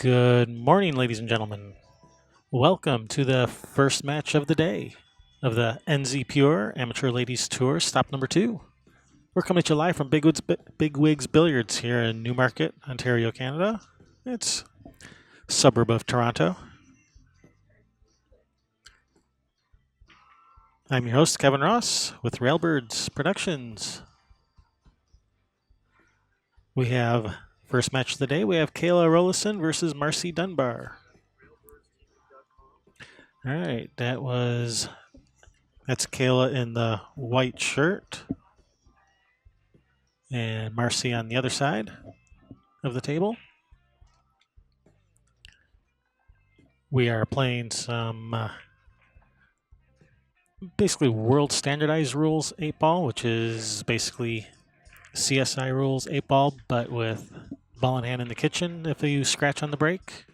Good morning, ladies and gentlemen. Welcome to the first match of the day of the NZ Pure Amateur Ladies Tour, stop number 2. We're coming to you live from Bigwigs Billiards here in Newmarket, Ontario, Canada. It's a suburb of Toronto. I'm your host, Kevin Ross, with Railbirds Productions. We have first match of the day. We have Kayla Roloson versus Marcie Dunbar. All right, that's Kayla in the white shirt and Marcie on the other side of the table. We are playing some basically world standardized rules 8-ball, which is basically CSI rules 8-ball, but with ball in hand in the kitchen if you scratch on the break.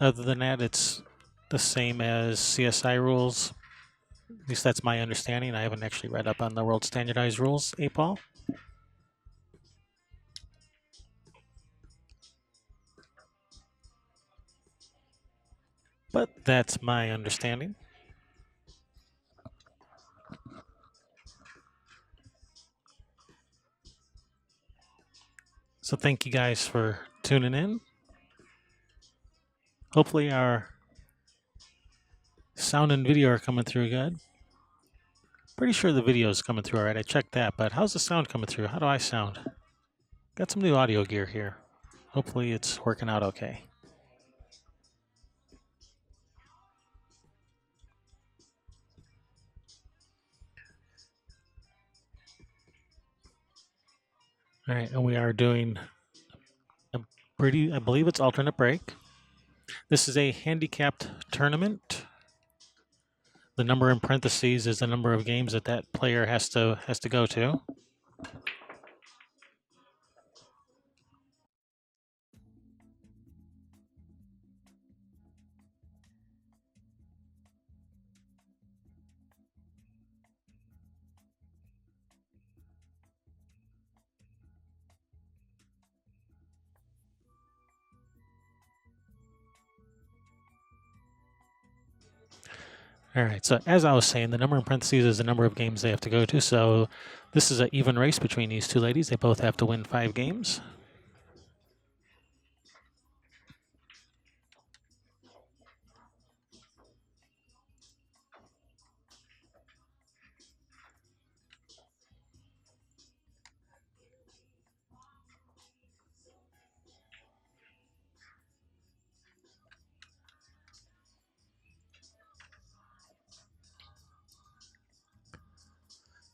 Other than that, it's the same as CSI rules. At least that's my understanding. I haven't actually read up on the world standardized rules 8-ball. But that's my understanding. So thank you guys for tuning in. Hopefully our sound and video are coming through good. Pretty sure the video is coming through all right. I checked that, but how's the sound coming through? How do I sound? Got some new audio gear here. Hopefully it's working out okay. All right, and we are doing I believe it's alternate break. This is a handicapped tournament. The number in parentheses is the number of games that player has to go to. All right, so as I was saying, the number in parentheses is the number of games they have to go to. So this is an even race between these two ladies. They both have to win 5 games.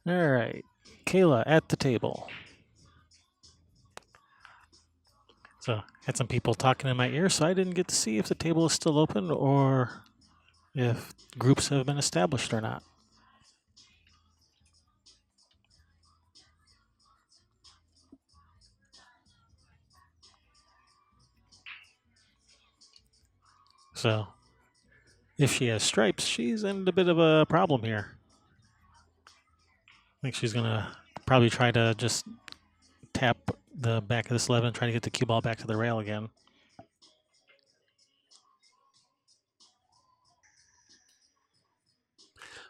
All right, Kayla at the table. So had some people talking in my ear, so I didn't get to see if the table is still open or if groups have been established or not. So if she has stripes, she's in a bit of a problem here. I think she's gonna probably try to just tap the back of this 11, trying to get the cue ball back to the rail again.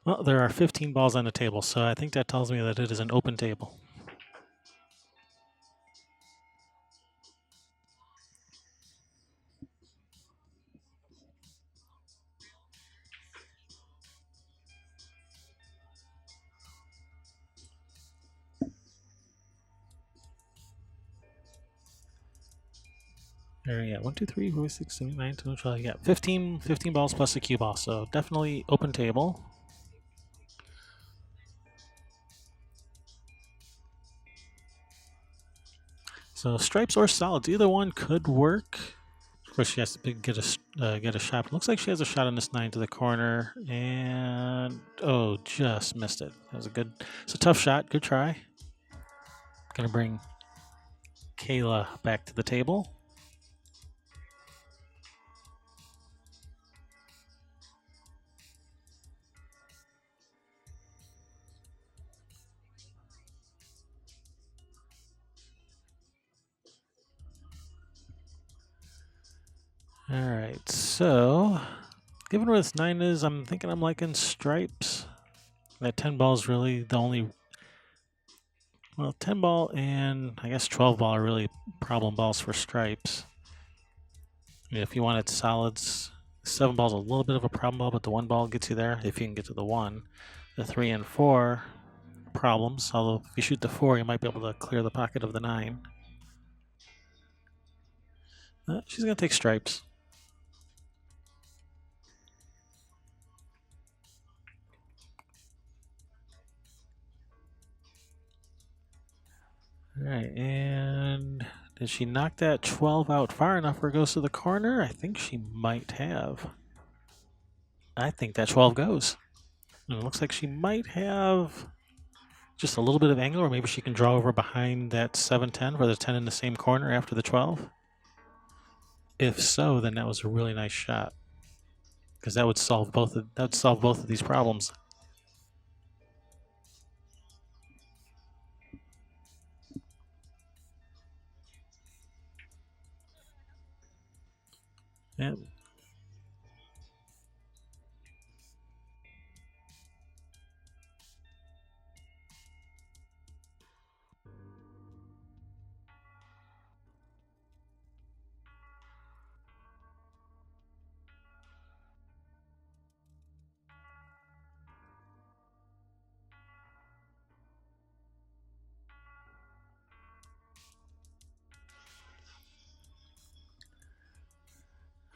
Well, there are 15 balls on the table, so I think that tells me that it is an open table. There, yeah, 1, 2, 3, 4, 6, 7, 8, 9, 10, 12. Yeah, 15 balls plus a cue ball, so definitely open table. So stripes or solids, either one could work. Of course, she has to get a shot. Looks like she has a shot on this 9 to the corner, and oh, just missed it. That was it's a tough shot. Good try. Gonna bring Kayla back to the table. All right, so given where this 9 is, I'm thinking I'm liking stripes. That 10 ball is really the only. Well, 10 ball and I guess 12 ball are really problem balls for stripes. If you wanted solids, 7 ball's a little bit of a problem ball, but the 1 ball gets you there if you can get to the 1. The 3 and 4 problems, although if you shoot the 4, you might be able to clear the pocket of the 9. She's going to take stripes. All right, and did she knock that 12 out far enough where it goes to the corner? I think she might have. I think that 12 goes. And it looks like she might have just a little bit of angle, or maybe she can draw over behind that 7-10 for the 10 in the same corner after the 12. If so, then that was a really nice shot, because that would solve both of these problems. Yeah.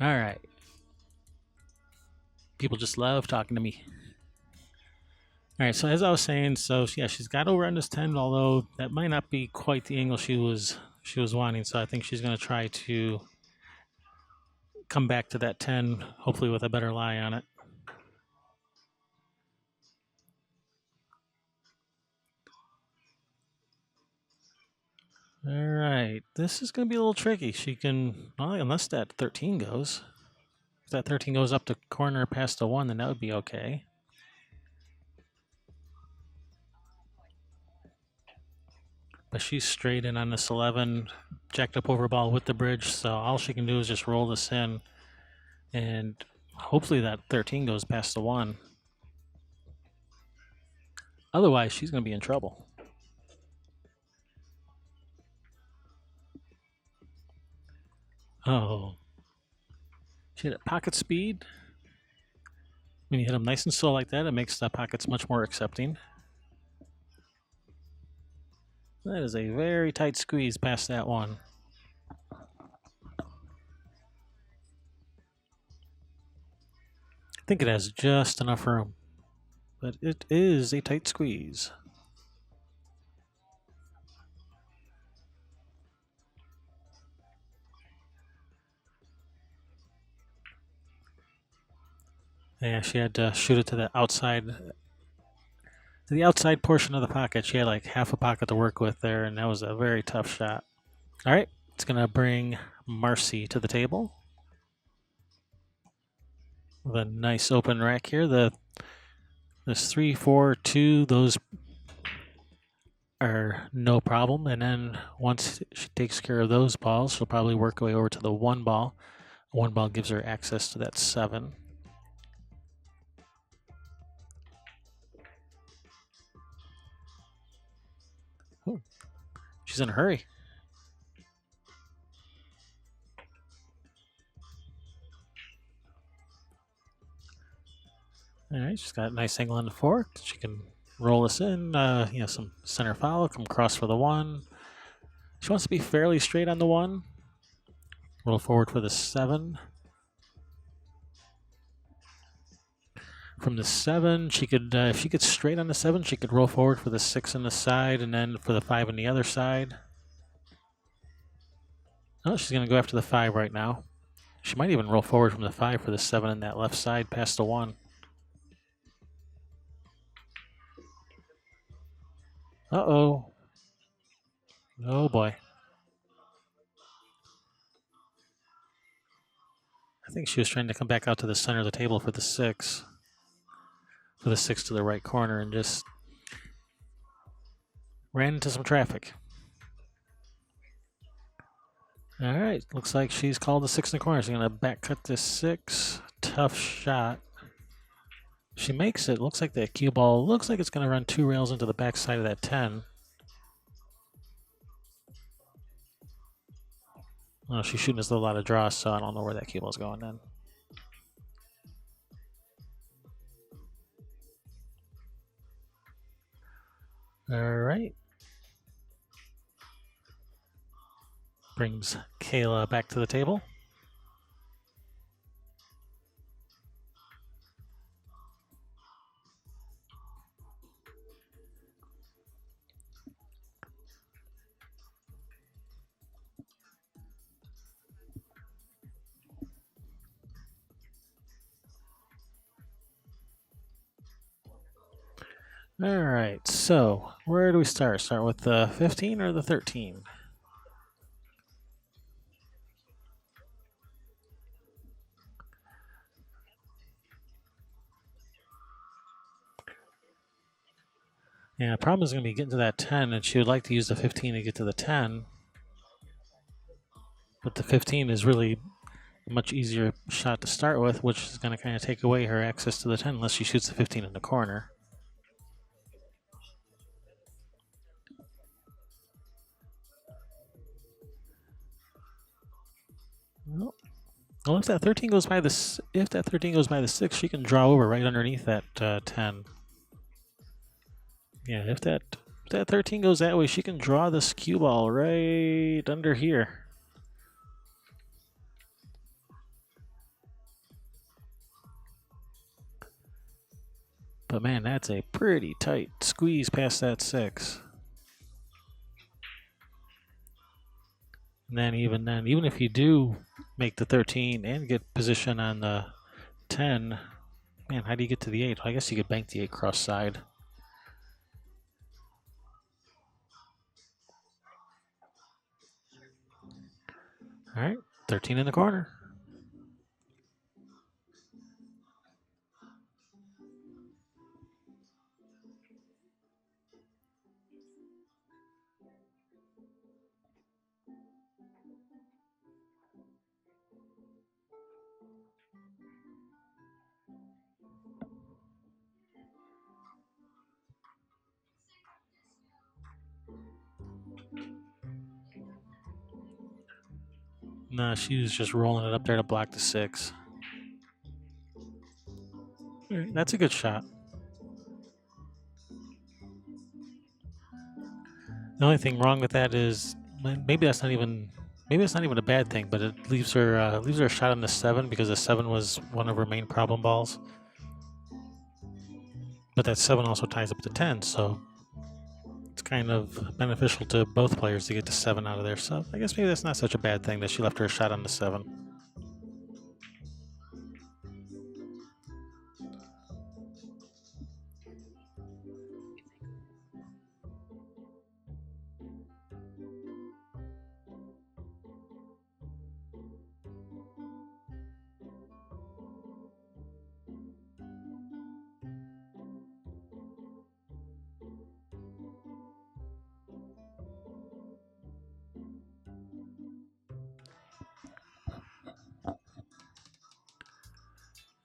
All right. People just love talking to me. All right, so as I was saying, so yeah, she's got over on this 10, although that might not be quite the angle she was wanting. So I think she's going to try to come back to that 10, hopefully with a better lie on it. All right, this is going to be a little tricky. She can, well, unless that 13 goes. If that 13 goes up the corner past the 1, then that would be okay. But she's straight in on this 11, jacked up over ball with the bridge, so all she can do is just roll this in, and hopefully that 13 goes past the 1. Otherwise, she's going to be in trouble. Oh. She hit it pocket speed. When you hit them nice and slow like that, it makes the pockets much more accepting. That is a very tight squeeze past that 1. I think it has just enough room, but it is a tight squeeze. Yeah, she had to shoot it to the outside portion of the pocket. She had like half a pocket to work with there, and that was a very tough shot. All right, it's going to bring Marcie to the table. With a nice open rack here. This 3, 4, 2, those are no problem. And then once she takes care of those balls, she'll probably work her way over to the 1 ball. 1 ball gives her access to that 7. Ooh, she's in a hurry. All right, she's got a nice angle on the 4. She can roll this in, some center foul, come across for the 1. She wants to be fairly straight on the 1. Roll forward for the 7. From the 7, she could, if she gets straight on the 7, she could roll forward for the 6 on the side, and then for the 5 on the other side. Oh, she's going to go after the 5 right now. She might even roll forward from the 5 for the 7 on that left side past the 1. Uh-oh. Oh, boy. I think she was trying to come back out to the center of the table for the 6. For the 6 to the right corner, and just ran into some traffic. All right, looks like she's called a 6 in the corner. She's going to back cut this 6. Tough shot. She makes it. Looks like that cue ball looks like it's going to run 2 rails into the backside of that 10. Oh, she's shooting us a lot of draws, so I don't know where that cue ball's going then. All right. Brings Kayla back to the table. All right, so where do we start? Start with the 15 or the 13? Yeah, the problem is going to be getting to that 10, and she would like to use the 15 to get to the 10. But the 15 is really a much easier shot to start with, which is going to kind of take away her access to the 10 unless she shoots the 15 in the corner. Well, if that 13 goes by the 6, she can draw over right underneath that 10. Yeah, if that 13 goes that way, she can draw this cue ball right under here. But man, that's a pretty tight squeeze past that 6. And then, even if you do make the 13 and get position on the 10, man, how do you get to the 8? Well, I guess you could bank the 8 cross side. All right, 13 in the corner. No, she was just rolling it up there to block the 6. That's a good shot. The only thing wrong with that is maybe that's not even a bad thing, but it leaves her a shot on the 7 because the 7 was one of her main problem balls. But that 7 also ties up the 10, so it's kind of beneficial to both players to get the 7 out of there. So I guess maybe that's not such a bad thing that she left her a shot on the 7.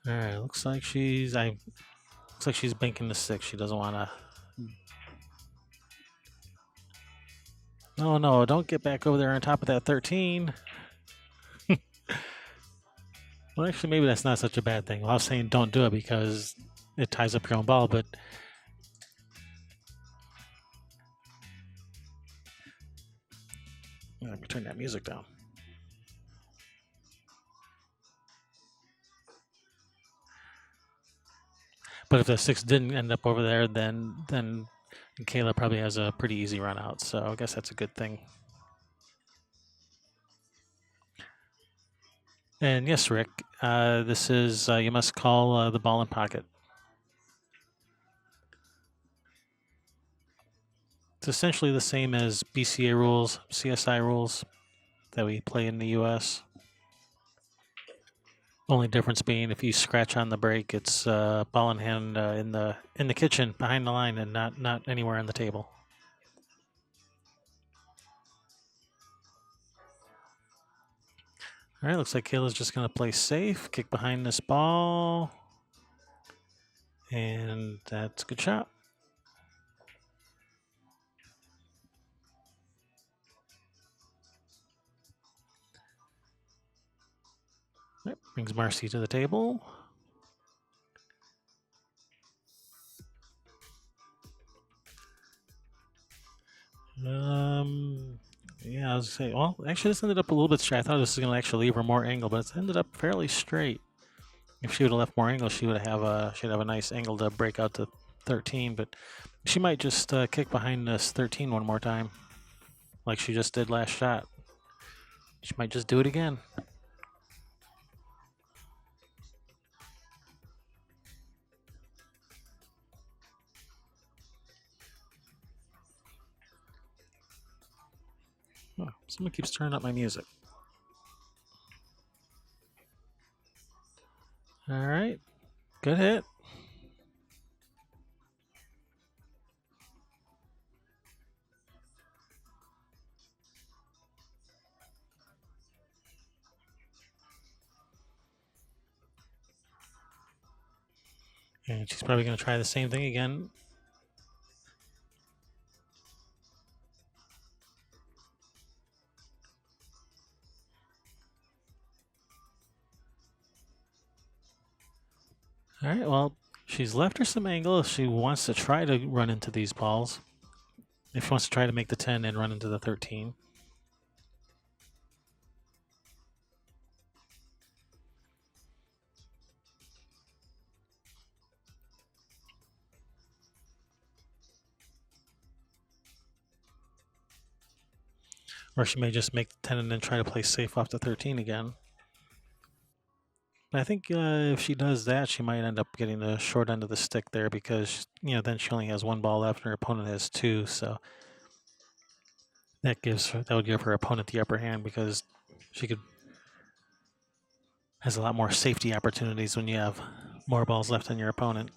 All right, looks like she's banking the 6. She doesn't want to. No, don't get back over there on top of that 13. Well, actually, maybe that's not such a bad thing. Well, I was saying don't do it because it ties up your own ball, but let me turn that music down. But if the 6 didn't end up over there, then Kayla probably has a pretty easy run out. So I guess that's a good thing. And yes, Rick, this is you must call the ball in pocket. It's essentially the same as BCA rules, CSI rules that we play in the U.S. Only difference being if you scratch on the break, it's ball in hand in the kitchen behind the line and not anywhere on the table. All right, looks like Kayla's just going to play safe, kick behind this ball, and that's a good shot. All right, brings Marcie to the table. Yeah, I was gonna say, well, actually, this ended up a little bit straight. I thought this was gonna actually leave her more angle, but it's ended up fairly straight. If she would have left more angle, she'd have a nice angle to break out to 13. But she might just kick behind this 13 one more time, like she just did last shot. She might just do it again. Oh, someone keeps turning up my music. All right, good hit. And she's probably going to try the same thing again. All right, well, she's left her some angle if she wants to try to run into these balls. If she wants to try to make the 10 and run into the 13. Or she may just make the 10 and then try to play safe off the 13 again. But I think if she does that, she might end up getting the short end of the stick there because, then she only has one ball left and her opponent has two. So that would give her opponent the upper hand because she has a lot more safety opportunities when you have more balls left than your opponent.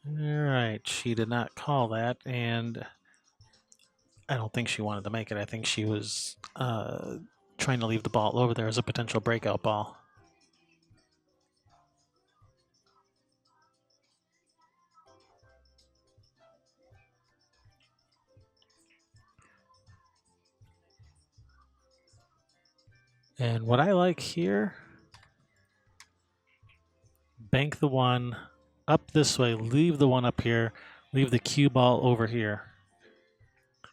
All right, she did not call that, and I don't think she wanted to make it. I think she was trying to leave the ball over there as a potential breakout ball. And what I like here, bank the one up this way, leave the one up here, leave the cue ball over here.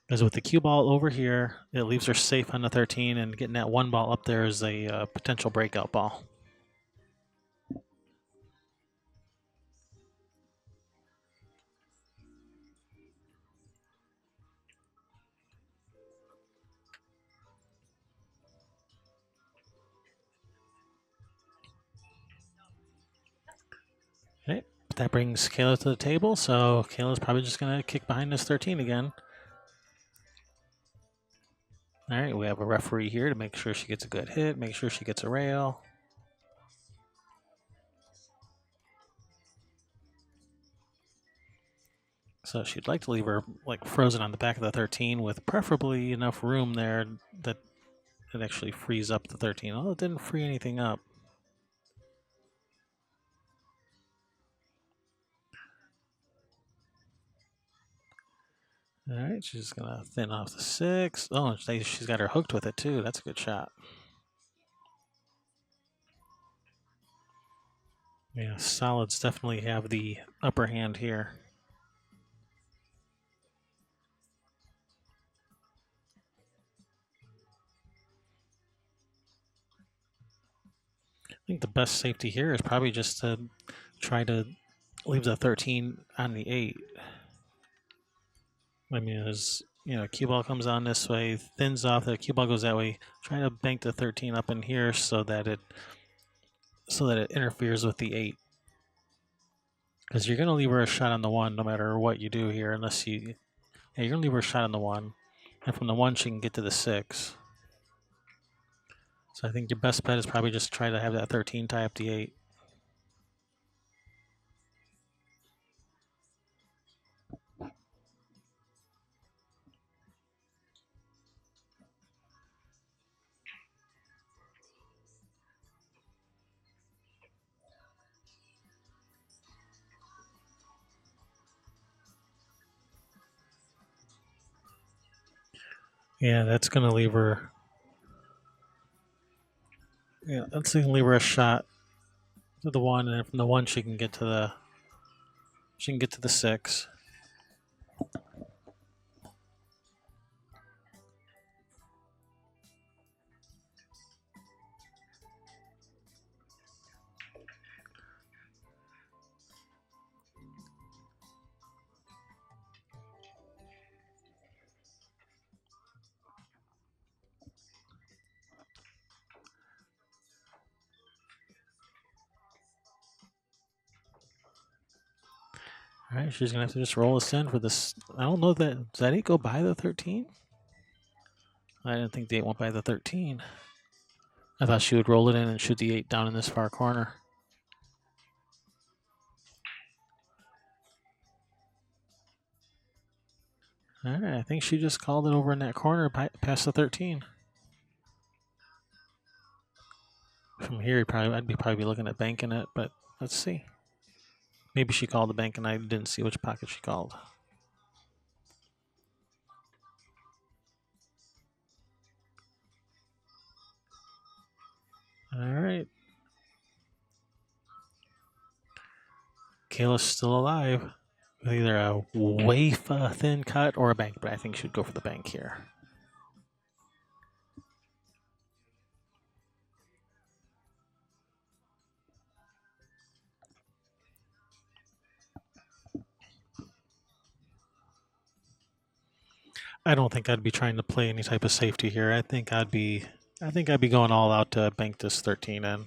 Because with the cue ball over here, it leaves her safe on the 13, and getting that one ball up there is a potential breakout ball. Okay, that brings Kayla to the table, so Kayla's probably just going to kick behind this 13 again. All right, we have a referee here to make sure she gets a good hit, make sure she gets a rail. So she'd like to leave her like frozen on the back of the 13 with preferably enough room there that it actually frees up the 13. Although it didn't free anything up. All right, she's going to thin off the 6. Oh, she's got her hooked with it too. That's a good shot. Yeah, solids definitely have the upper hand here. I think the best safety here is probably just to try to leave the 13 on the 8. I mean, as cue ball comes on this way, thins off, the cue ball goes that way. Try to bank the 13 up in here so that it interferes with the 8. Because you're going to leave her a shot on the 1 no matter what you do here, unless you're going to leave her a shot on the 1. And from the 1, she can get to the 6. So I think your best bet is probably just try to have that 13 tie up the 8. Yeah, that's going to leave her. Yeah, that's going to leave her a shot to the 1, and from the 1 she can get to the. She can get to the 6. All right, she's gonna have to just roll us in for this. I don't know that does that 8 go by the 13? I didn't think the 8 went by the 13. I thought she would roll it in and shoot the 8 down in this far corner. All right, I think she just called it over in that corner past the 13. From here, I'd probably be looking at banking it, but let's see. Maybe she called the bank and I didn't see which pocket she called. All right. Kayla's still alive. Either a waif thin cut or a bank, but I think she'd go for the bank here. I don't think I'd be trying to play any type of safety here. I think I'd be going all out to bank this 13 in.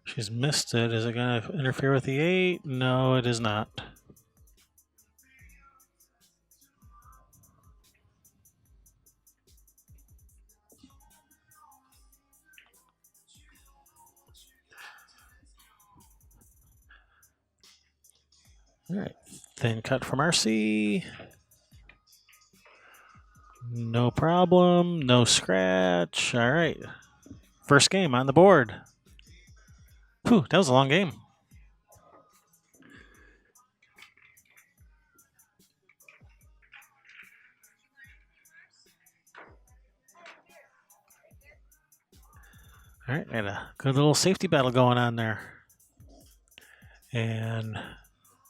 She's missed it. Is it going to interfere with the 8? No, it is not. All right. Thin cut for Marcie. No problem. No scratch. All right. First game on the board. Whew, that was a long game. All right, got a good little safety battle going on there. And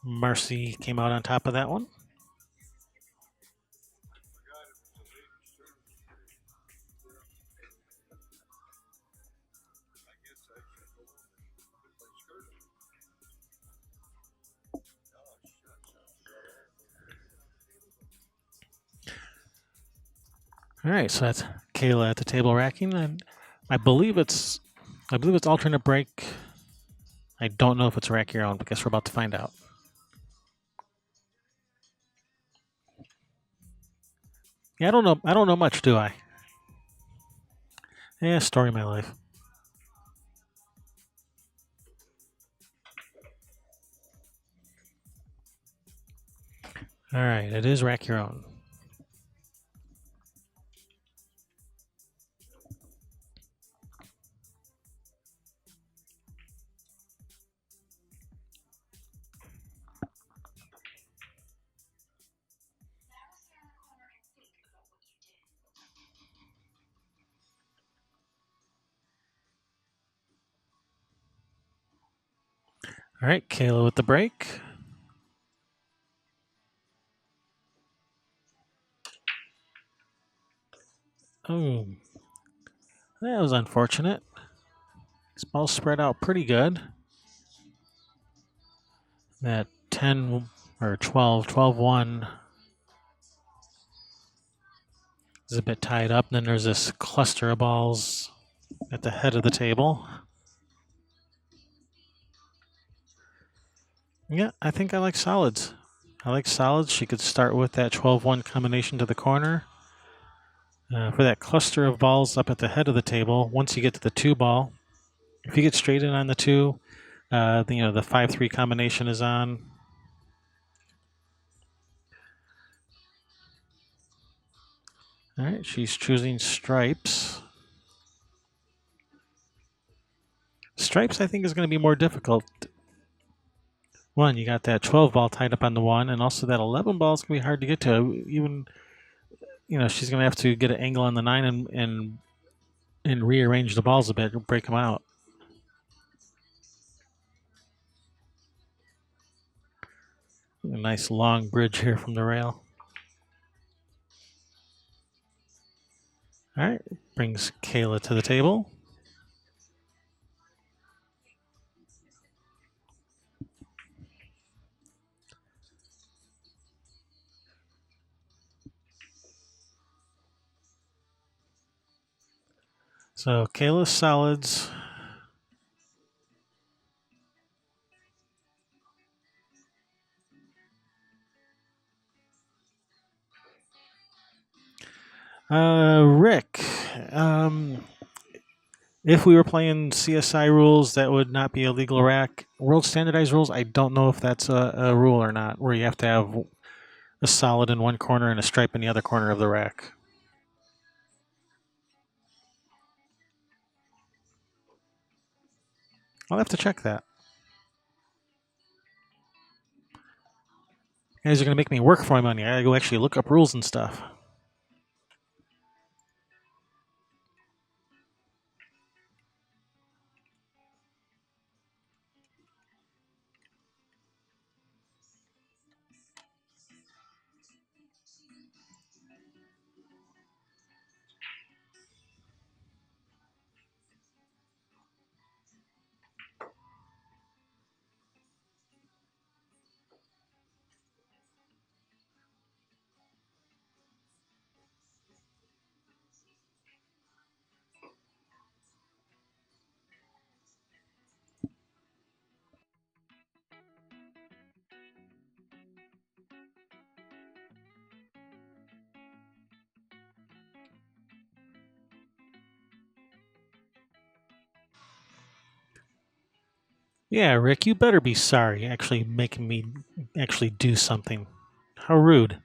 Marcie came out on top of that one. All right, so that's Kayla at the table racking, and I believe it's alternate break. I don't know if it's rack your own, but I guess we're about to find out. Yeah, I don't know much, do I? Yeah, story of my life. All right, it is rack your own. All right, Kayla with the break. Oh, that was unfortunate. This ball spread out pretty good. That 10 or 12-1 is a bit tied up. And then there's this cluster of balls at the head of the table. Yeah, I think I like solids. She could start with that 12-1 combination to the corner. For that cluster of balls up at the head of the table, once you get to the 2 ball, if you get straight in on the 2, The 5-3 combination is on. All right, she's choosing stripes. Stripes, I think, is going to be more difficult. One, you got that 12 ball tied up on the one, and also that 11 ball is going to be hard to get to. Even, she's going to have to get an angle on the 9 and rearrange the balls a bit, break them out. A nice long bridge here from the rail. All right, brings Kayla to the table. So Kayla's solids. Rick, if we were playing CSI rules, that would not be a legal rack. World standardized rules, I don't know if that's a rule or not, where you have to have a solid in one corner and a stripe in the other corner of the rack. I'll have to check that. You guys are going to make me work for my money. I gotta go actually look up rules and stuff. Yeah, Rick, you better be sorry actually making me actually do something. How rude.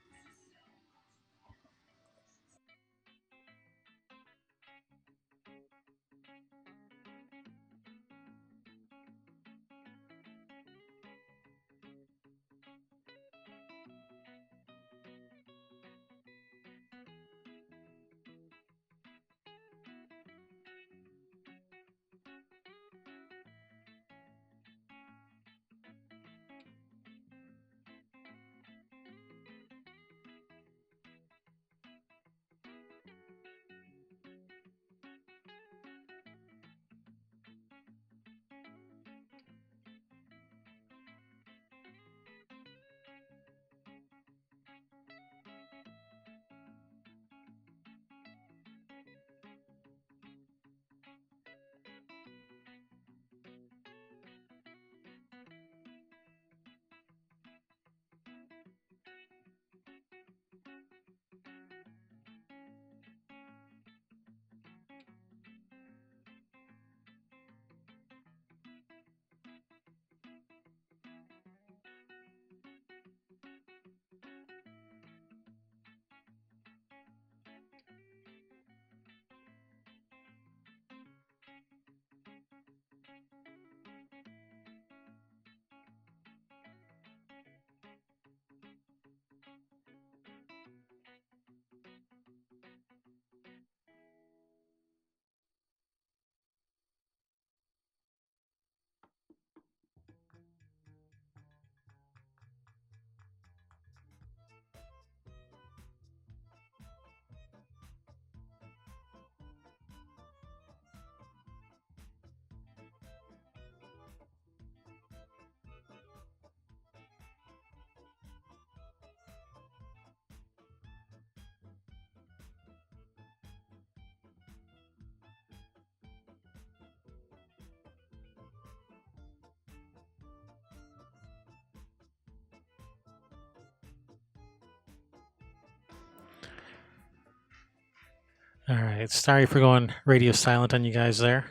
All right, sorry for going radio silent on you guys there.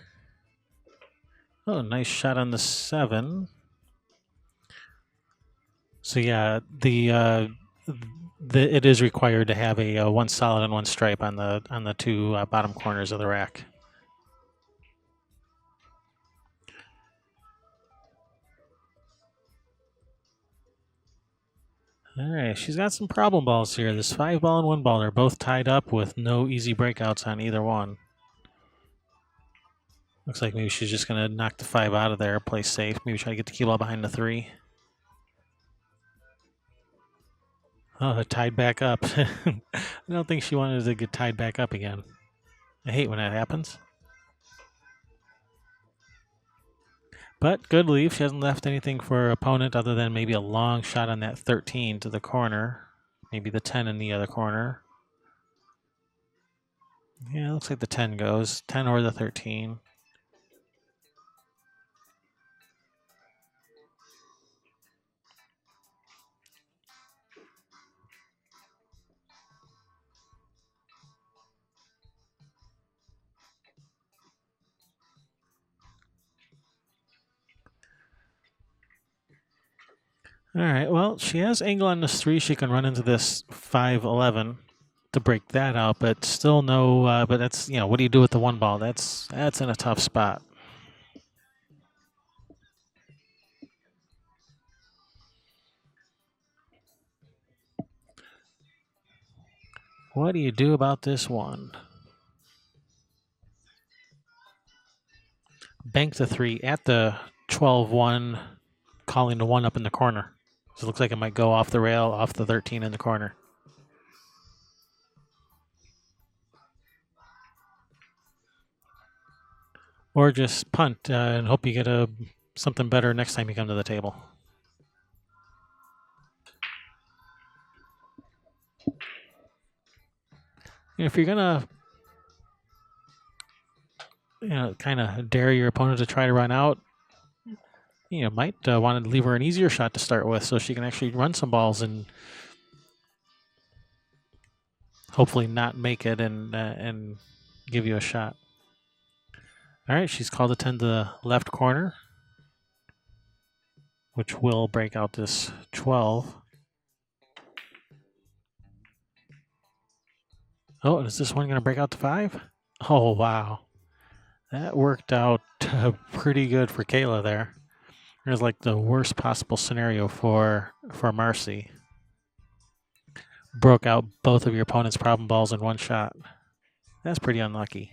Oh, nice shot on the 7. So yeah, it is required to have a one solid and one stripe on the two bottom corners of the rack. All right, she's got some problem balls here. This 5-ball and 1-ball, they're both tied up with no easy breakouts on either one. Looks like maybe she's just going to knock the 5 out of there, play safe. Maybe try to get the cue ball behind the 3. Oh, it tied back up. I don't think she wanted to get tied back up again. I hate when that happens. But good leave. She hasn't left anything for her opponent other than maybe a long shot on that 13 to the corner. Maybe the 10 in the other corner. Yeah, it looks like the 10 goes. 10 or the 13. All right, well, she has angle on this 3. She can run into this 5-11 to break that out, but still no, but that's, what do you do with the 1-ball? That's in a tough spot. What do you do about this 1? Bank the 3 at the 12-1, calling the 1 up in the corner. So it looks like it might go off the rail, off the 13 in the corner. Or just punt and hope you get something better next time you come to the table. If you're going to kind of dare your opponent to try to run out, might want to leave her an easier shot to start with so she can actually run some balls and hopefully not make it and give you a shot. All right, she's called a 10 to the left corner, which will break out this 12. Oh, is this one going to break out to 5? Oh, wow. That worked out pretty good for Kayla there. It was like the worst possible scenario for Marcie. Broke out both of your opponent's problem balls in one shot. That's pretty unlucky.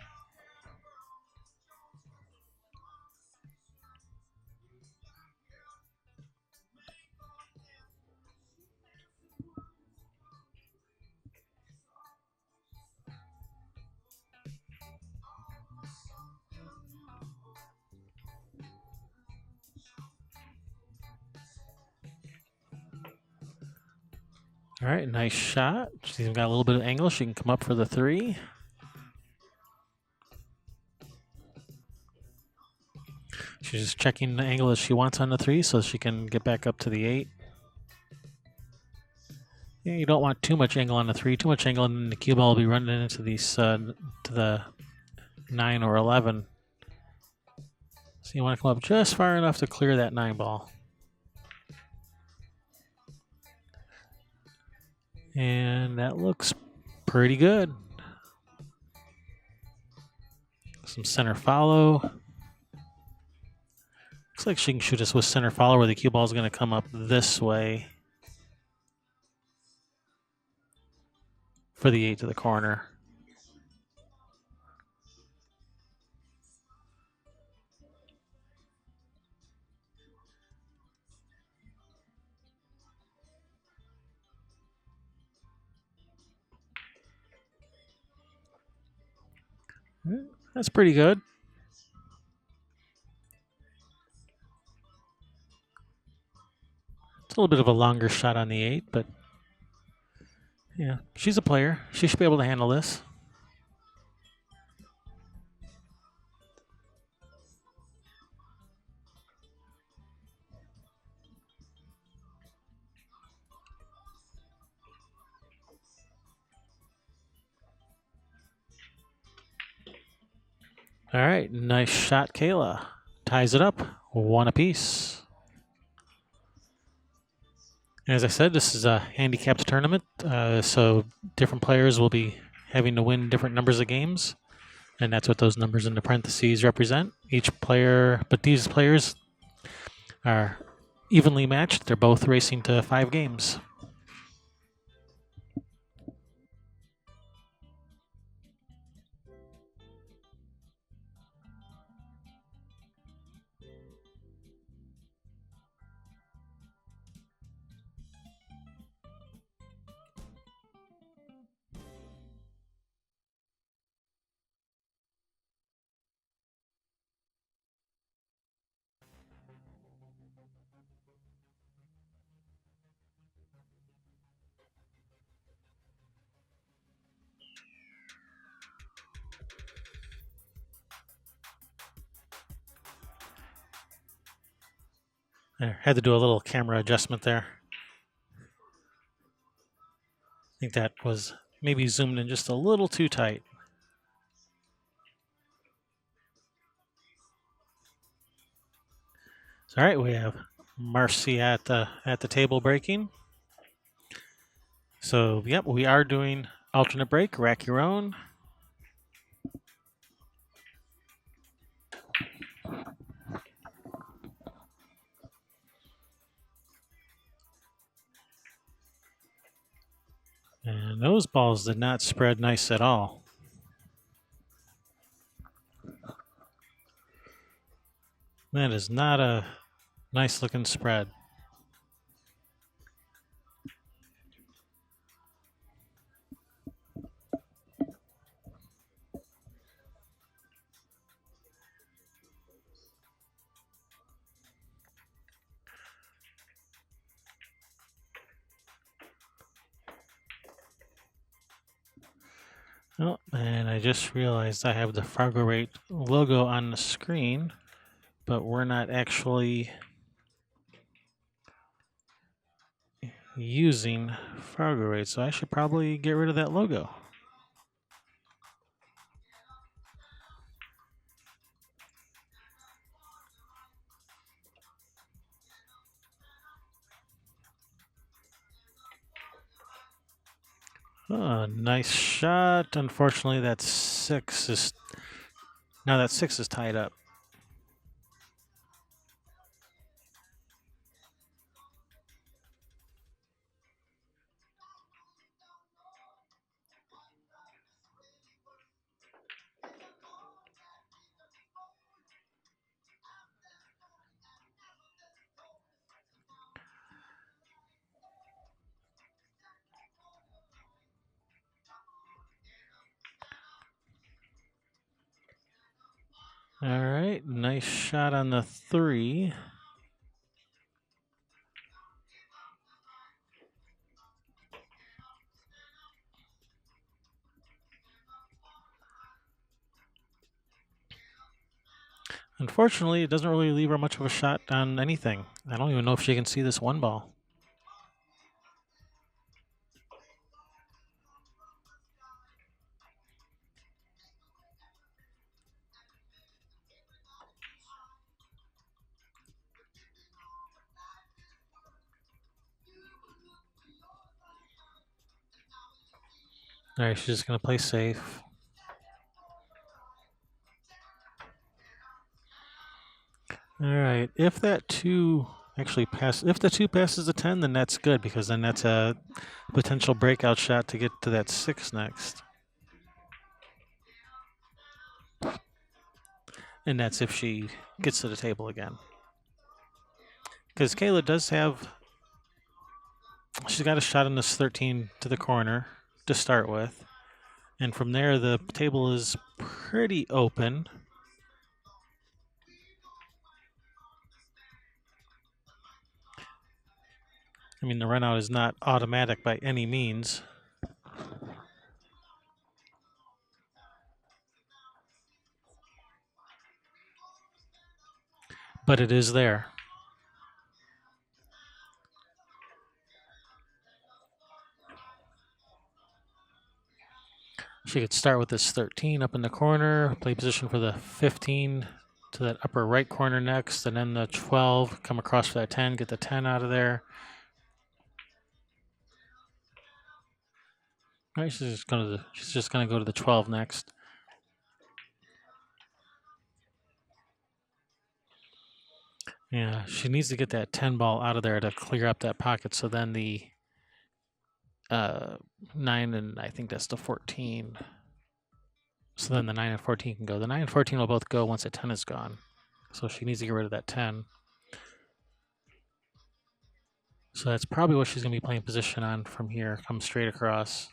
All right, nice shot. She's got a little bit of angle. She can come up for the 3. She's just checking the angle that she wants on the 3 so she can get back up to the 8. Yeah, you don't want too much angle on the 3. Too much angle and the cue ball will be running into these to the 9 or 11. So you want to come up just far enough to clear that 9 ball. And that looks pretty good. Some center follow. Looks like she can shoot us with center follow where the cue ball is going to come up this way for the 8 to the corner. That's pretty good. It's a little bit of a longer shot on the 8, but yeah, she's a player. She should be able to handle this. All right, nice shot, Kayla. ties it up, 1 apiece. As I said, this is a handicapped tournament, so different players will be having to win different numbers of games, and that's what those numbers in the parentheses represent. Each player, but these players are evenly matched. They're both racing to 5 games. I had to do a little camera adjustment there. I think that was maybe zoomed in just a little too tight. So, all right, we have Marcie at the table breaking. So, yep, we are doing alternate break, rack your own. And those balls did not spread nice at all. That is not a nice looking spread. Oh, and I just realized I have the Fargo Rate logo on the screen, but we're not actually using Fargo Rate, so I should probably get rid of that logo. Oh, nice shot. Unfortunately, that 6 is tied up. All right, nice shot on the 3. Unfortunately, it doesn't really leave her much of a shot on anything. I don't even know if she can see this 1 ball. All right, she's just going to play safe. All right, if that 2 actually passes, if the 2 passes the 10, then that's good, because then that's a potential breakout shot to get to that 6 next. And that's if she gets to the table again. Because Kayla does have, she's got a shot in this 13 to the corner to start with. And from there, the table is pretty open. I mean, the run out is not automatic by any means. But it is there. She could start with this 13 up in the corner, play position for the 15 to that upper right corner next, and then the 12, come across for that 10, get the 10 out of there. All right, she's just gonna go to the 12 next. Yeah, she needs to get that 10 ball out of there to clear up that pocket. So then the 9 and I think that's the 14. So then the 9 and 14 can go. The 9 and 14 will both go once the 10 is gone. So she needs to get rid of that 10. So that's probably what she's going to be playing position on from here. Come straight across.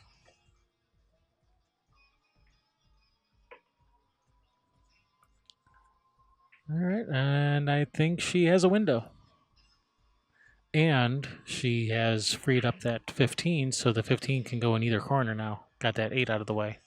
All right, and I think she has a window. And she has freed up that 15, so the 15 can go in either corner now. Got that 8 out of the way.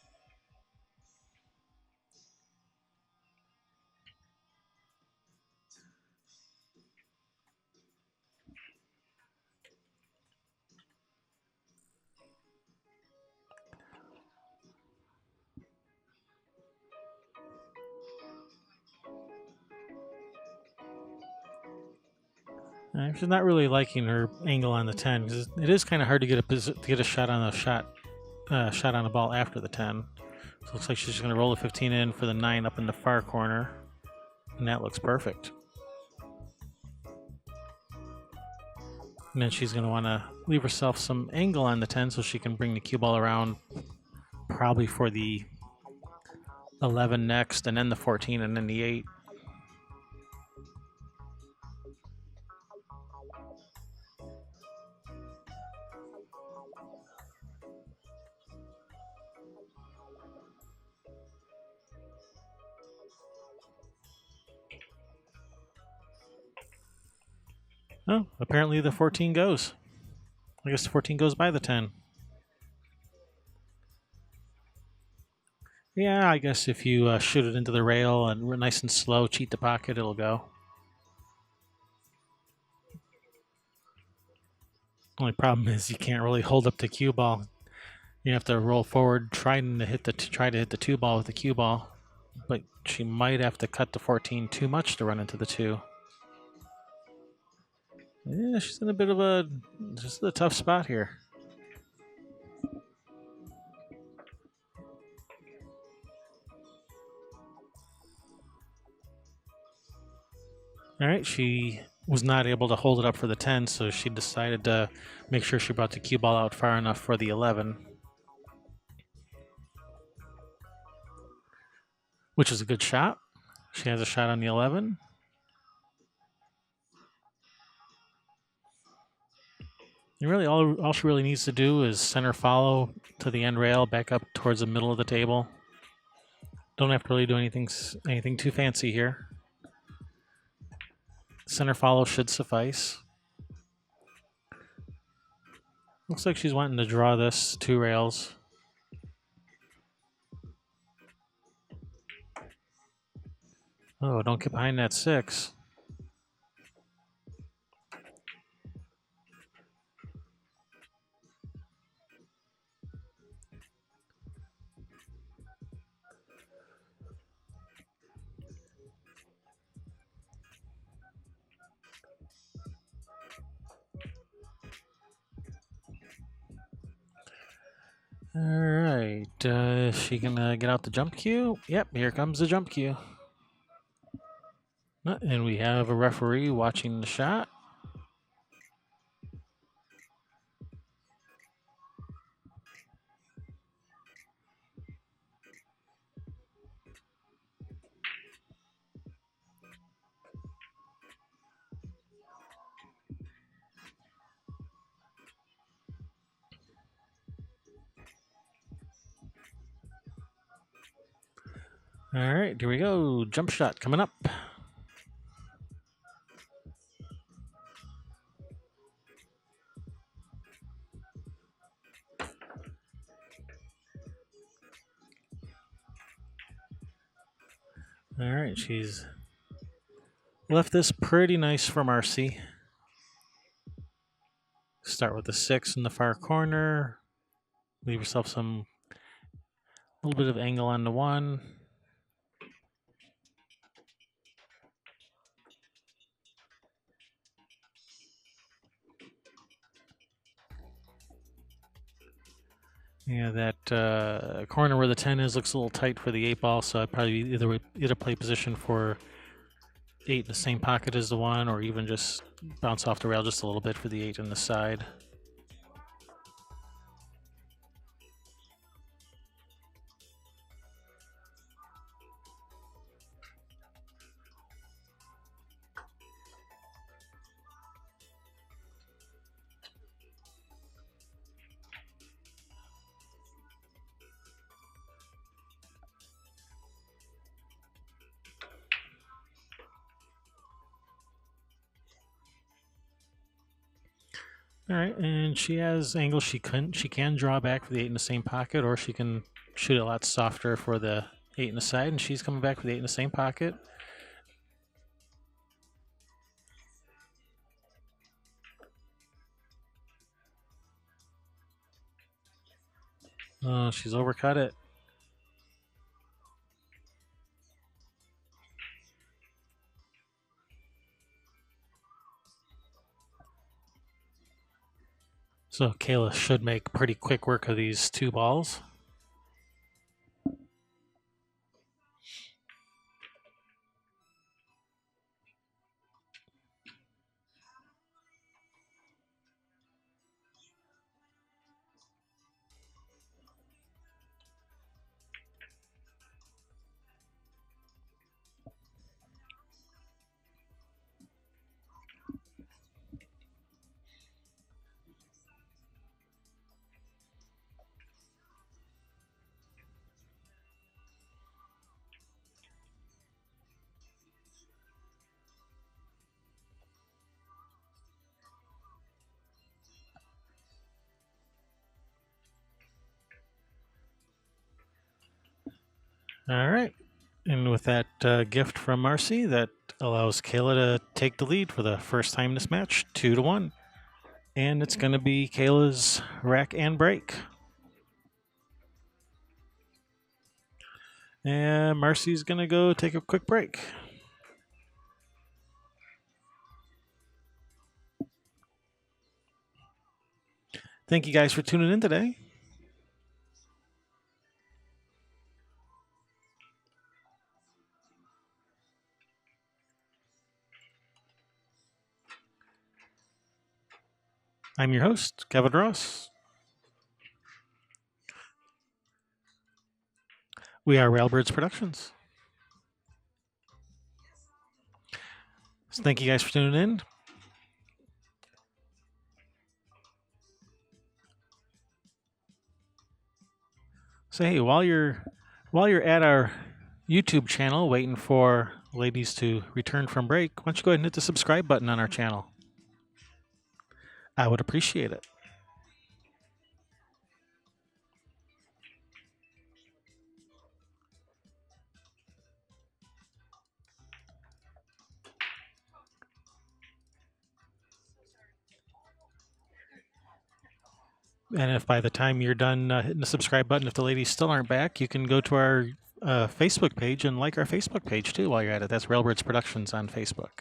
She's not really liking her angle on the 10 because it is kind of hard to get a shot on a ball after the 10. So it looks like she's just going to roll the 15 in for the 9 up in the far corner, and that looks perfect. And then she's going to want to leave herself some angle on the 10 so she can bring the cue ball around, probably for the 11 next, and then the 14, and then the 8. Oh, apparently the 14 goes. I guess the 14 goes by the 10. Yeah, I guess if you shoot it into the rail and nice and slow, cheat the pocket, it'll go. Only problem is you can't really hold up the cue ball. You have to roll forward, try to hit the 2 ball with the cue ball, but she might have to cut the 14 too much to run into the 2. Yeah, she's in a bit of a tough spot here. All right, she was not able to hold it up for the 10, so she decided to make sure she brought the cue ball out far enough for the 11, which is a good shot. She has a shot on the 11. And really, all she really needs to do is center follow to the end rail, back up towards the middle of the table. Don't have to really do anything too fancy here. Center follow should suffice. Looks like she's wanting to draw this 2 rails. Oh, don't get behind that 6. All right, is she gonna get out the jump cue? Yep, here comes the jump cue. And we have a referee watching the shot. All right, here we go. Jump shot coming up. All right, she's left this pretty nice for Marcie. Start with the 6 in the far corner. Leave yourself a little bit of angle on the 1. Yeah, that corner where the 10 is looks a little tight for the 8 ball, so I'd probably either play position for 8 in the same pocket as the 1, or even just bounce off the rail just a little bit for the 8 in the side. All right, and she has angles she can draw back for the 8 in the same pocket, or she can shoot a lot softer for the 8 in the side, and she's coming back for the 8 in the same pocket. Oh, she's overcut it. So Kayla should make pretty quick work of these 2 balls. All right. And with that gift from Marcie, that allows Kayla to take the lead for the first time in this match, 2-1. And it's going to be Kayla's rack and break. And Marcie's going to go take a quick break. Thank you guys for tuning in today. I'm your host, Kevin Ross. We are Railbirds Productions. So thank you guys for tuning in. So hey, while you're at our YouTube channel waiting for ladies to return from break, why don't you go ahead and hit the subscribe button on our channel? I would appreciate it. And if by the time you're done hitting the subscribe button, if the ladies still aren't back, you can go to our Facebook page and like our Facebook page too while you're at it. That's Railbirds Productions on Facebook.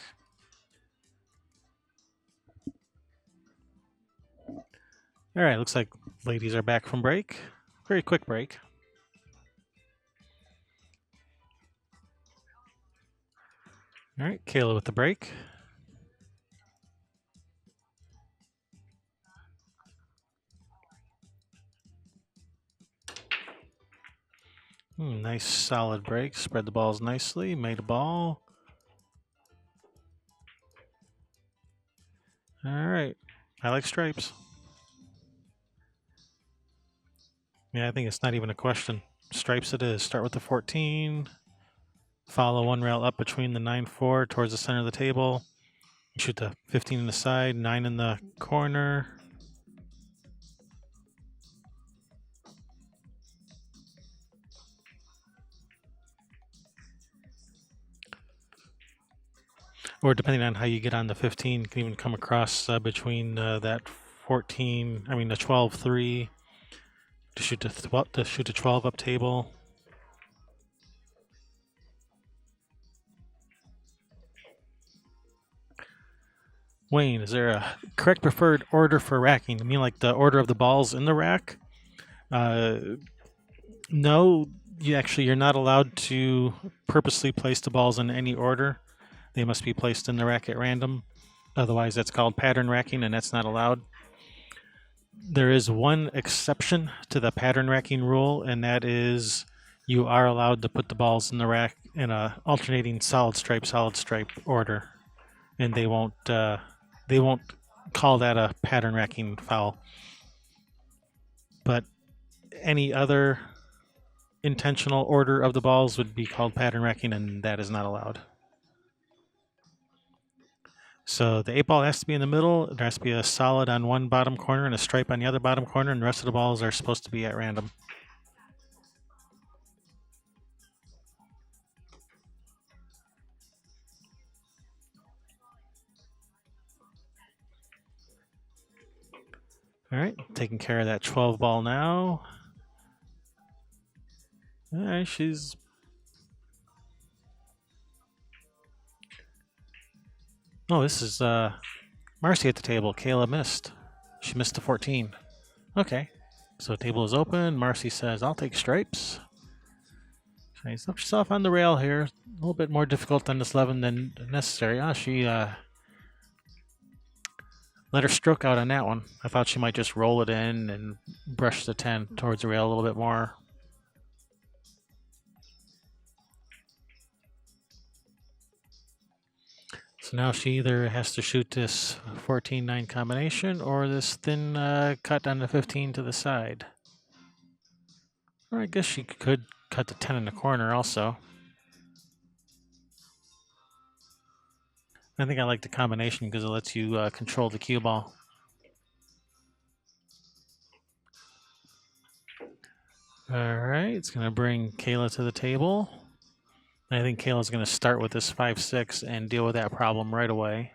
All right, looks like ladies are back from break. Very quick break. All right, Kayla with the break. Nice solid break. Spread the balls nicely. Made a ball. All right. I like stripes. Yeah, I think it's not even a question. Stripes it is. Start with the 14. Follow one rail up between the 9-4 towards the center of the table. Shoot the 15 in the side, 9 in the corner. Or depending on how you get on the 15, can even come across between that 14, I mean the 12-3 to shoot the 12 up table. Wayne, is there a correct preferred order for racking? I mean like the order of the balls in the rack? No, you're not allowed to purposely place the balls in any order. They must be placed in the rack at random. Otherwise, that's called pattern racking, and that's not allowed. There is one exception to the pattern racking rule, and that is you are allowed to put the balls in the rack in a alternating solid stripe order, and they won't call that a pattern racking foul. But any other intentional order of the balls would be called pattern racking, and that is not allowed. So the 8 ball has to be in the middle. There has to be a solid on one bottom corner and a stripe on the other bottom corner, and the rest of the balls are supposed to be at random. All right, taking care of that 12 ball now. All right, she's... Oh, this is Marcie at the table. Kayla missed. She missed the 14. Okay, so the table is open. Marcie says, I'll take stripes. She's up yourself on the rail here. A little bit more difficult on this 11 than necessary. She let her stroke out on that one. I thought she might just roll it in and brush the 10 towards the rail a little bit more. So now she either has to shoot this 14-9 combination or this thin cut on the 15 to the side. Or I guess she could cut the 10 in the corner also. I think I like the combination because it lets you control the cue ball. All right, it's going to bring Kayla to the table. I think Kayla's going to start with this 5-6 and deal with that problem right away.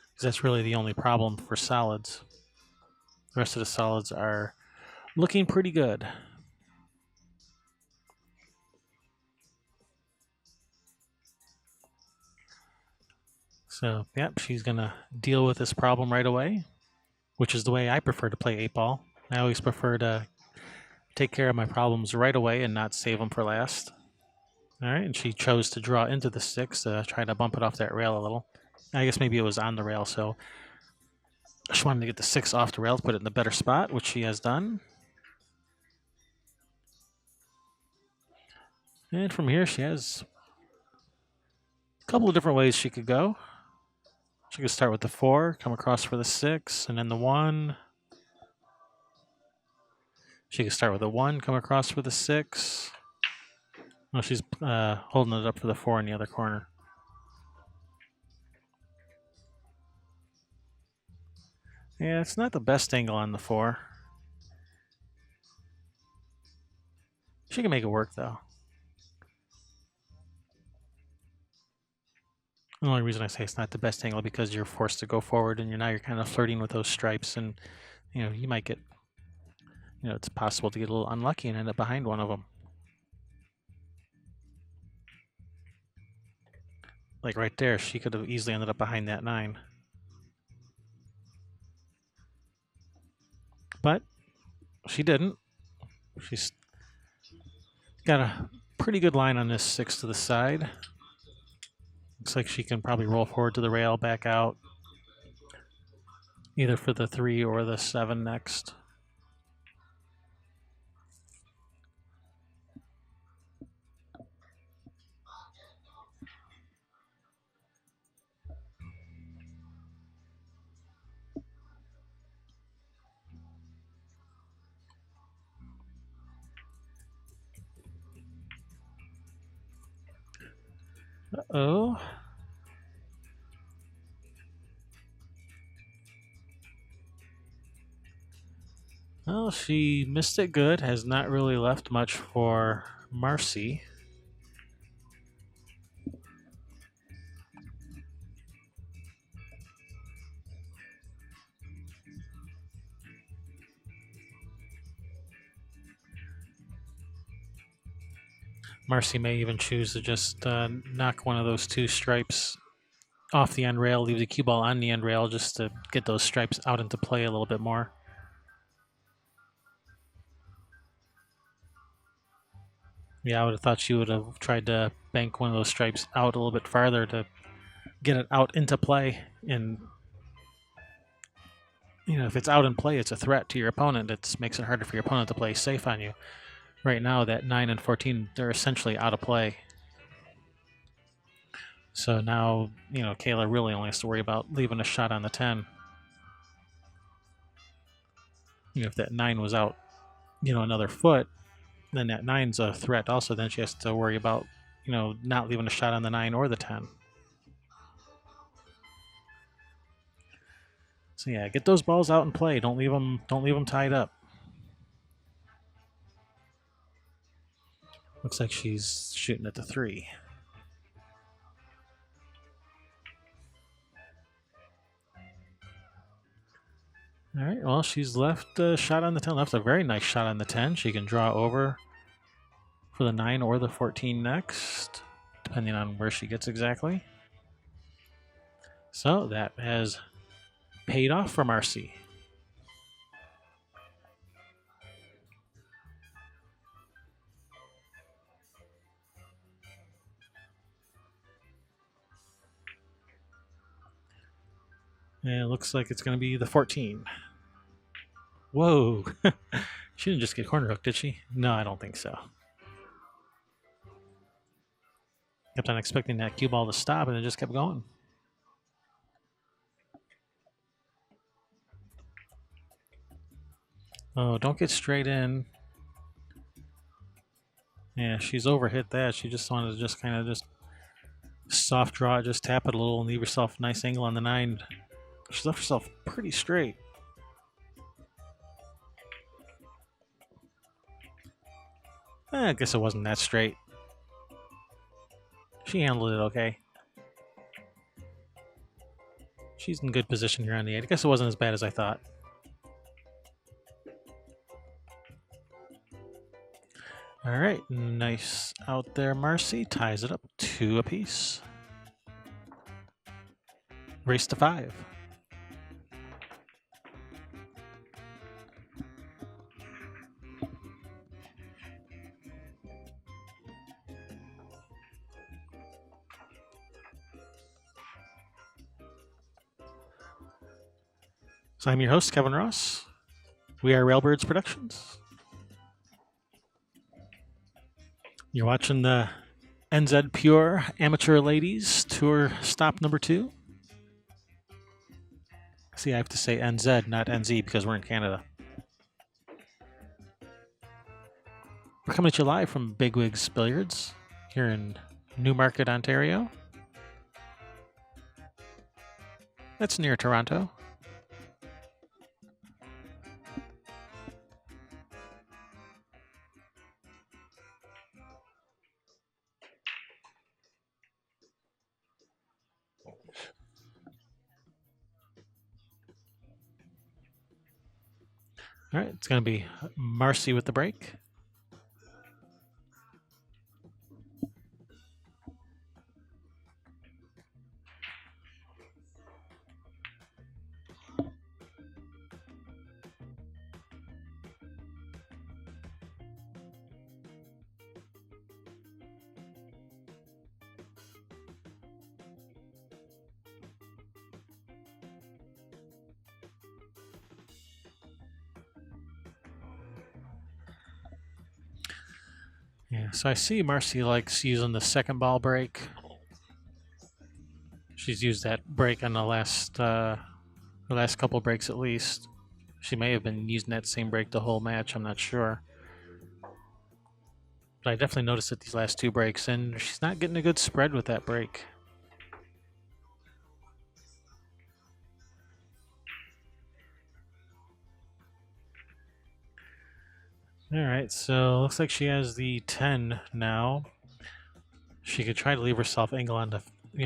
Because that's really the only problem for solids. The rest of the solids are looking pretty good. So, yep, she's going to deal with this problem right away, which is the way I prefer to play 8 ball. I always prefer to take care of my problems right away and not save them for last. All right, and she chose to draw into the 6 to try to bump it off that rail a little. I guess maybe it was on the rail, so she wanted to get the 6 off the rail to put it in the better spot, which she has done. And from here, she has a couple of different ways she could go. She could start with the 4, come across for the 6, and then the 1. She could start with a 1, come across for the 6. Oh, she's holding it up for the 4 in the other corner. Yeah, it's not the best angle on the 4. She can make it work, though. The only reason I say it's not the best angle because you're forced to go forward and you're kind of flirting with those stripes, and you might get, it's possible to get a little unlucky and end up behind one of them. Like right there, she could have easily ended up behind that 9. But she didn't. She's got a pretty good line on this 6 to the side. Looks like she can probably roll forward to the rail, back out, either for the 3 or the 7 next. Uh-oh. Well, she missed it good. Has not really left much for Marcie. Marcie may even choose to just knock one of those 2 stripes off the end rail, leave the cue ball on the end rail just to get those stripes out into play a little bit more. Yeah, I would have thought she would have tried to bank one of those stripes out a little bit farther to get it out into play. And, if it's out in play, it's a threat to your opponent. It makes it harder for your opponent to play safe on you. Right now, that 9 and 14, they're essentially out of play. So now, Kayla really only has to worry about leaving a shot on the 10. If that 9 was out, another foot, then that 9's a threat also. Then she has to worry about, not leaving a shot on the 9 or the 10. So yeah, get those balls out and play. Don't leave them tied up. Looks like she's shooting at the 3. All right, well, she's left a shot on the 10. Left a very nice shot on the 10. She can draw over for the 9 or the 14 next, depending on where she gets exactly. So that has paid off for Marcie. And it looks like it's going to be the 14. Whoa. She didn't just get corner hooked, did she? No, I don't think so. Kept on expecting that cue ball to stop, and it just kept going. Oh, don't get straight in. Yeah, she's overhit that. She just wanted to just kind of just soft draw it, just tap it a little and leave herself a nice angle on the 9. She left herself pretty straight. I guess it wasn't that straight. She handled it okay. She's in good position here on the 8. I guess it wasn't as bad as I thought. All right, nice out there, Marcie. Ties it up 2 apiece. Race to 5. So I'm your host, Kevin Ross. We are Railbirds Productions. You're watching the NZ Pure Amateur Ladies Tour stop number 2. See, I have to say NZ, not NZ, because we're in Canada. We're coming at you live from Bigwigs Billiards here in Newmarket, Ontario. That's near Toronto. All right, it's going to be Marcie with the break. Yeah, so I see Marcie likes using the second ball break. She's used that break on the last couple breaks at least. She may have been using that same break the whole match. I'm not sure. But I definitely noticed it these last 2 breaks, and she's not getting a good spread with that break. All right, so looks like she has the 10 now. She could try to leave herself angle on the,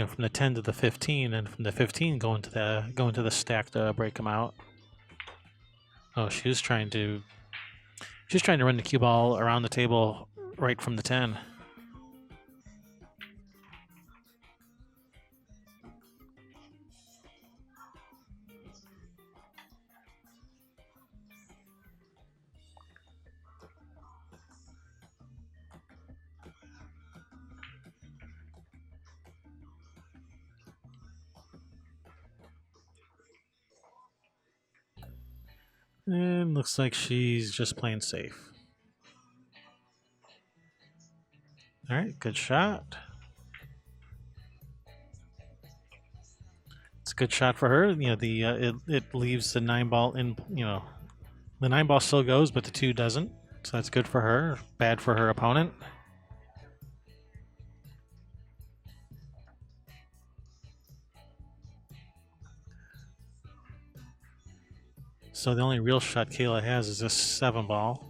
from the 10 to the 15, and from the 15 going to the stack to break them out. Oh, she's trying to run the cue ball around the table right from the 10. And looks like she's just playing safe. All right, good shot. It's a good shot for her. You know, it leaves the 9-ball in. You know, the 9-ball still goes, but the 2 doesn't. So that's good for her. Bad for her opponent. So the only real shot Kayla has is this 7-ball.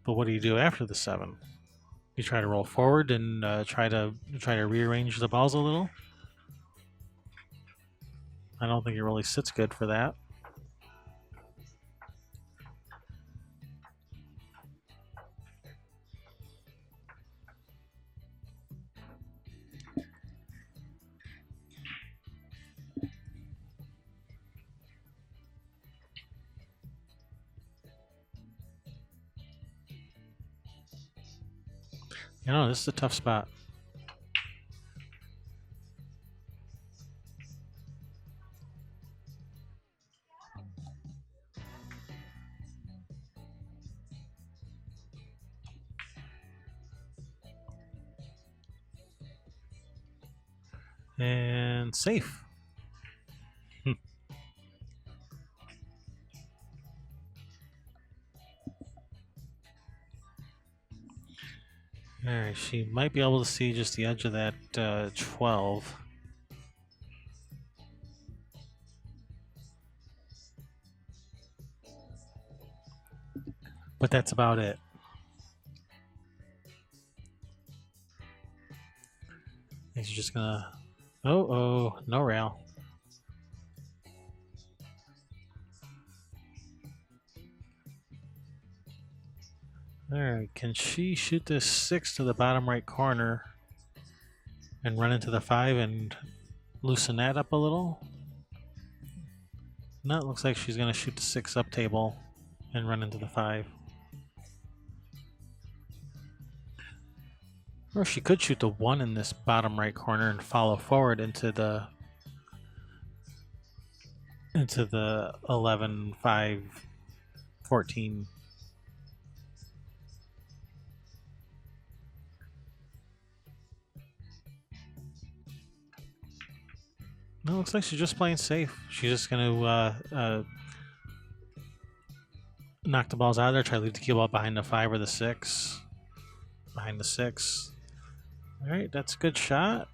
But what do you do after the 7? You try to roll forward and try to rearrange the balls a little. I don't think it really sits good for that. You know, this is a tough spot. And safe. Alright, she might be able to see just the edge of that 12. But that's about it. I think she's just gonna... Oh, no rail. Alright, can she shoot this 6 to the bottom right corner and run into the 5 and loosen that up a little? No, it looks like she's going to shoot the 6 up table and run into the 5. Or she could shoot the 1 in this bottom right corner and follow forward into the 11, 5, 14. No, it looks like she's just playing safe. She's just going to knock the balls out of there, try to leave the cue ball behind the 5 or the 6. Behind the 6. All right, that's a good shot.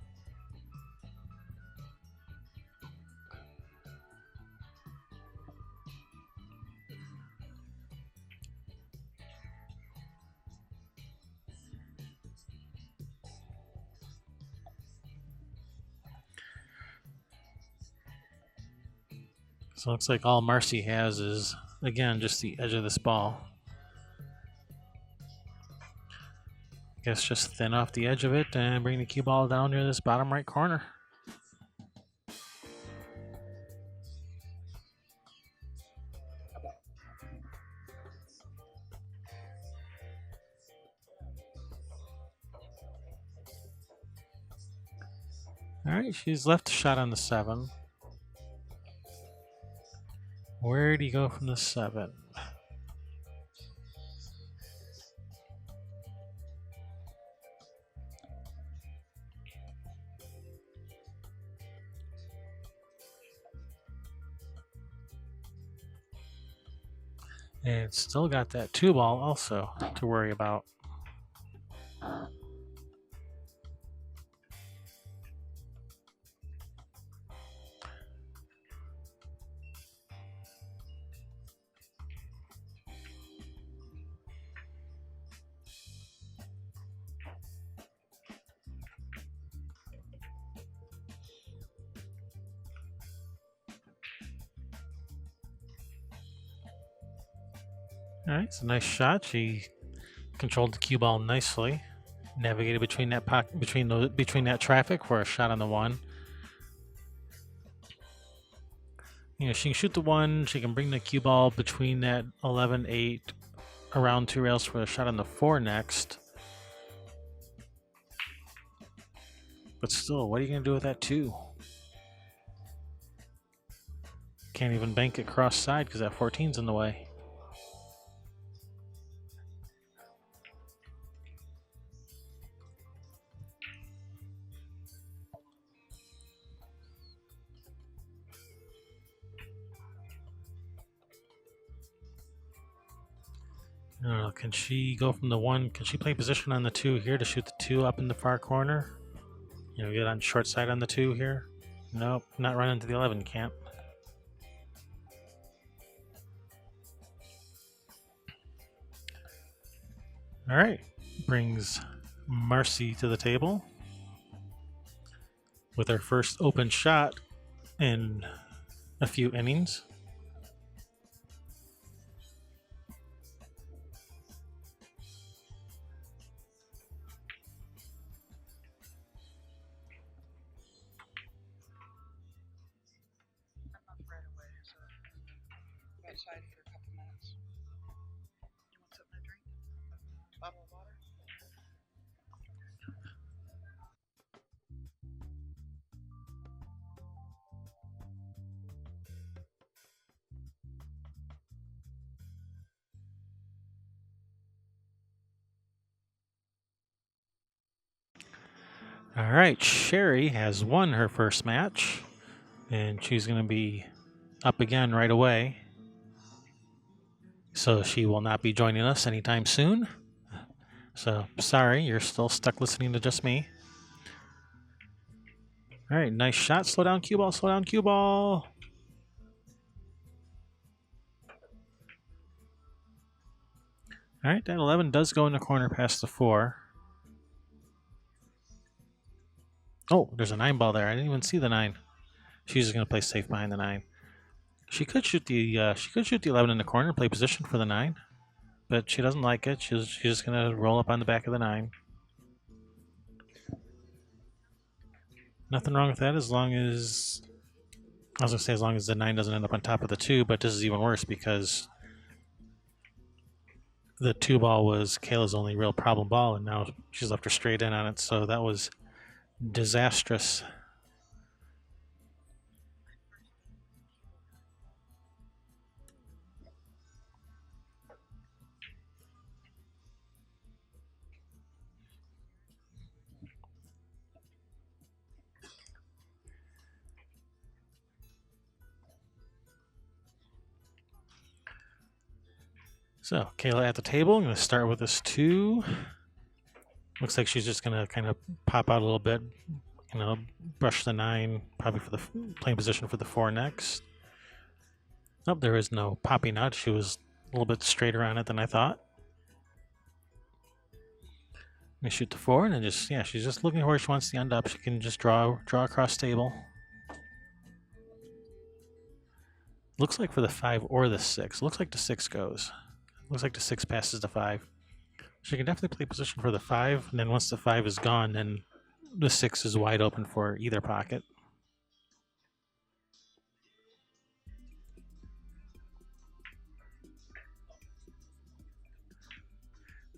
So it looks like all Marcie has is, again, just the edge of this ball. I guess just thin off the edge of it and bring the cue ball down near this bottom right corner. All right, she's left a shot on the 7. Where do you go from the 7? And still got that 2 ball also to worry about. All right, it's a nice shot. She controlled the cue ball nicely, navigated between that between that traffic for a shot on the 1. You know, she can shoot the 1. She can bring the cue ball between that 11, 8, around 2 rails for a shot on the 4 next. but still, what are you going to do with that 2? Can't even bank it cross side because that 14's in the way. I don't know, can she go from the 1? Can she play position on the 2 here to shoot the 2 up in the far corner? You know, get on short side on the 2 here? Nope, not running to the 11, can't. All right, brings Marcie to the table with her first open shot in a few innings. Outside for a couple minutes. You want something to drink? Bottle of water? All right, Sherry has won her first match, and she's going to be up again right away. So she will not be joining us anytime soon. So sorry, you're still stuck listening to just me. All right, nice shot. Slow down, cue ball. Slow down, cue ball. All right, that 11 does go in the corner past the 4. Oh, there's a 9 ball there. I didn't even see the 9. She's just gonna play safe behind the 9. She could shoot the 11 in the corner, play position for the 9, but she doesn't like it. She's just gonna roll up on the back of the 9. Nothing wrong with that as long as as long as the 9 doesn't end up on top of the 2. But this is even worse because the 2 ball was Kayla's only real problem ball, and now she's left her straight in on it. So that was disastrous. So Kayla at the table. I'm going to start with this 2. Looks like she's just going to kind of pop out a little bit, you know, brush the 9, probably for the playing position for the 4 next. Nope, there is no popping out. She was a little bit straighter on it than I thought. Let me shoot the 4, and then just, yeah, she's just looking where she wants to end up. She can just draw across table. Looks like for the 5 or the 6. Looks like the 6 goes. Looks like the 6 passes the 5. She can definitely play position for the 5, and then once the 5 is gone, then the 6 is wide open for either pocket.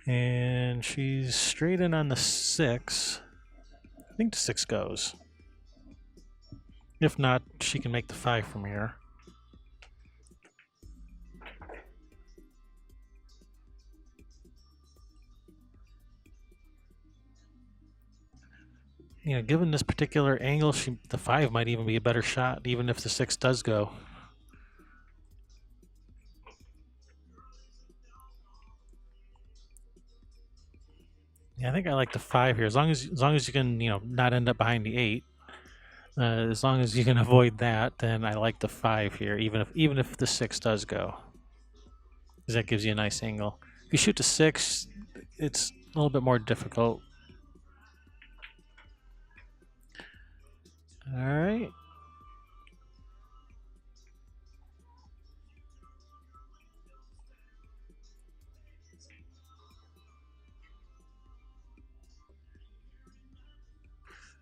And she's straight in on the 6. I think the 6 goes. If not, she can make the 5 from here. You know, given this particular angle, the 5 might even be a better shot, even if the 6 does go. Yeah, I think I like the 5 here. As long as you can, you know, not end up behind the 8. As long as you can avoid that, then I like the 5 here, even if the 6 does go, because that gives you a nice angle. If you shoot the 6, it's a little bit more difficult. All right.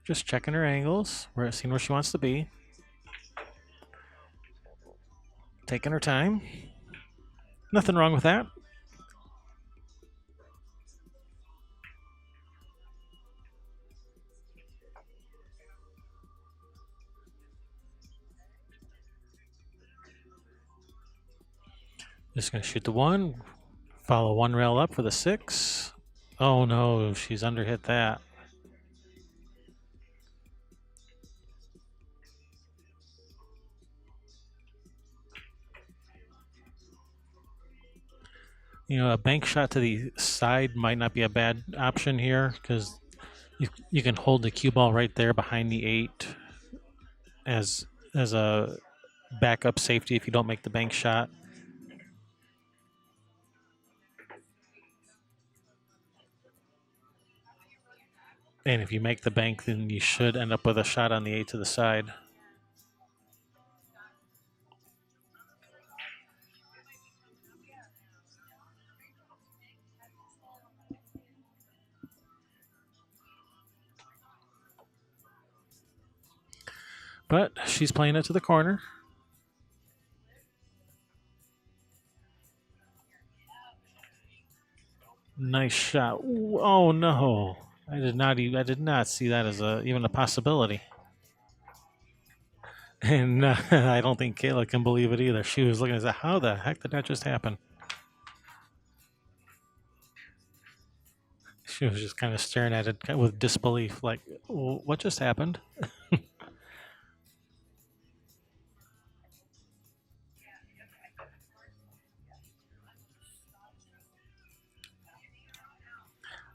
Just checking her angles, seeing where she wants to be. Taking her time. Nothing wrong with that. Just going to shoot the 1. Follow 1 rail up for the 6. Oh no, she's underhit that. You know, a bank shot to the side might not be a bad option here because you can hold the cue ball right there behind the 8 as a backup safety if you don't make the bank shot. And if you make the bank, then you should end up with a shot on the 8 to the side. But she's playing it to the corner. Nice shot. Oh no. I did not see that as even a possibility. And I don't think Kayla can believe it either. She was looking at that. How the heck did that just happen? She was just kind of staring at it with disbelief, like, what just happened?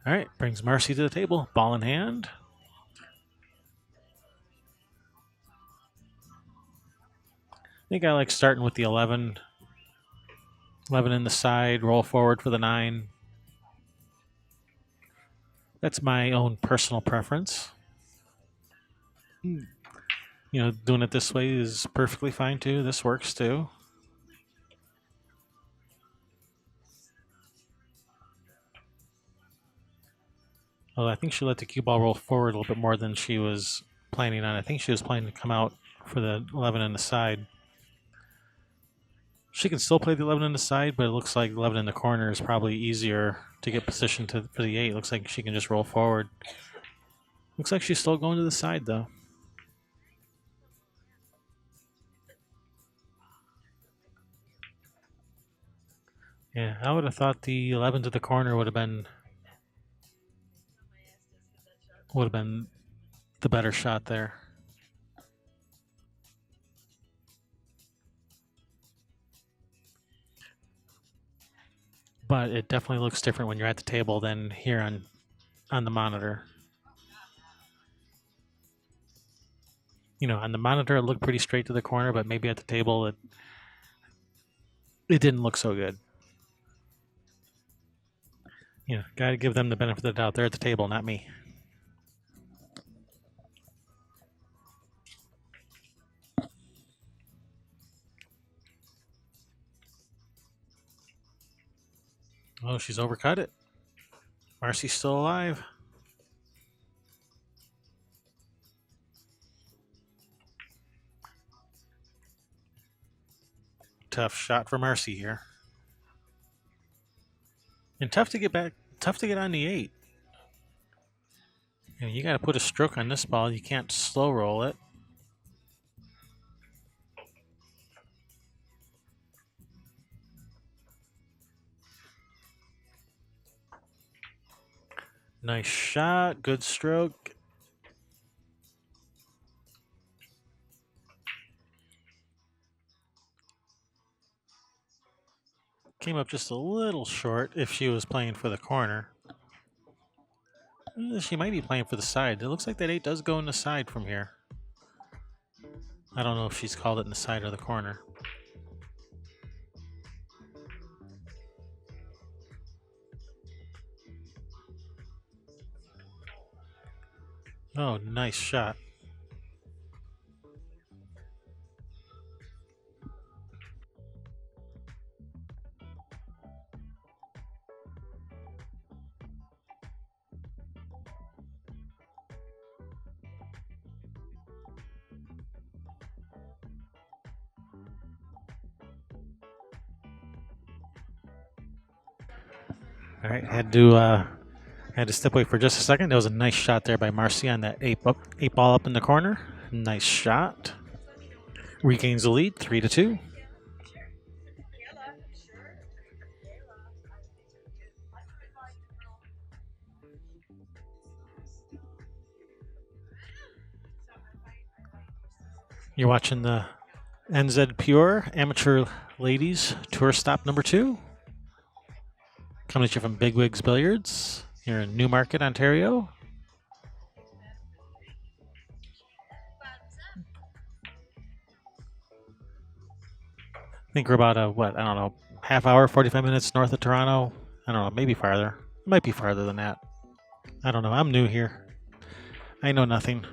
All right, brings Marcie to the table. Ball in hand. I think I like starting with the 11. 11 in the side, roll forward for the 9. That's my own personal preference. You know, doing it this way is perfectly fine too. This works too. Well, I think she let the cue ball roll forward a little bit more than she was planning on. I think she was planning to come out for the 11 in the side. She can still play the 11 in the side, but it looks like 11 in the corner is probably easier to get positioned for the 8. Looks like she can just roll forward. Looks like she's still going to the side, though. Yeah, I would have thought the 11 to the corner would have been the better shot there. But it definitely looks different when you're at the table than here on the monitor. You know, on the monitor it looked pretty straight to the corner, but maybe at the table it didn't look so good. You know, gotta give them the benefit of the doubt. They're at the table, not me. Oh, she's overcut it. Marcie's still alive. Tough shot for Marcie here. And tough to get on the 8. You know, you got to put a stroke on this ball. You can't slow roll it. Nice shot. Good stroke. Came up just a little short if she was playing for the corner. She might be playing for the side. It looks like that 8 does go in the side from here. I don't know if she's called it in the side or the corner. Oh, nice shot. All right, had to step away for just a second. That was a nice shot there by Marcie on that 8 ball up in the corner. Nice shot. Regains the lead, 3-2. You're watching the NZ Pure Amateur Ladies Tour Stop number 2. Coming to you from Bigwigs Billiards here in Newmarket, Ontario. I think we're about a, what, I don't know, half hour, 45 minutes north of Toronto. I don't know, maybe farther. It might be farther than that. I don't know. I'm new here. I know nothing.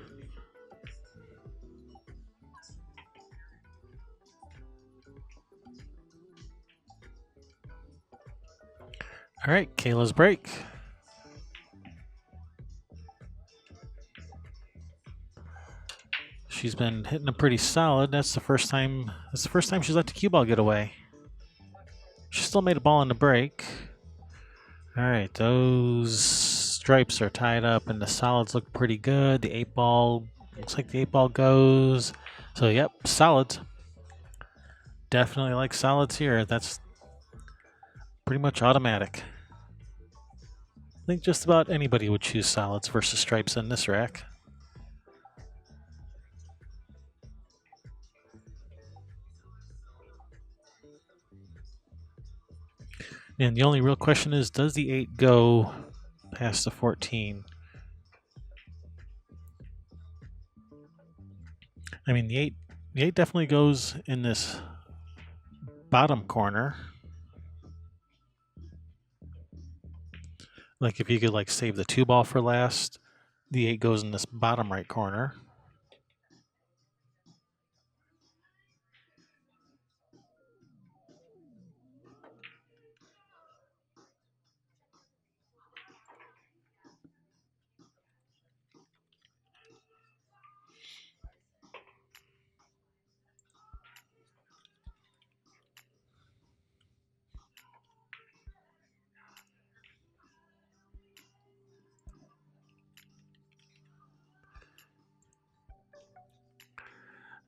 All right, Kayla's break. She's been hitting them pretty solid. That's the first time. That's the first time she's let the cue ball get away. She still made a ball in the break. All right, those stripes are tied up, and the solids look pretty good. The 8-ball looks like the 8-ball goes. So yep, solids. Definitely like solids here. That's pretty much automatic. I think just about anybody would choose solids versus stripes in this rack. And the only real question is, does the 8 go past the 14? I mean, the 8 definitely goes in this bottom corner. Like if you could like save the 2 ball for last, the 8 goes in this bottom right corner.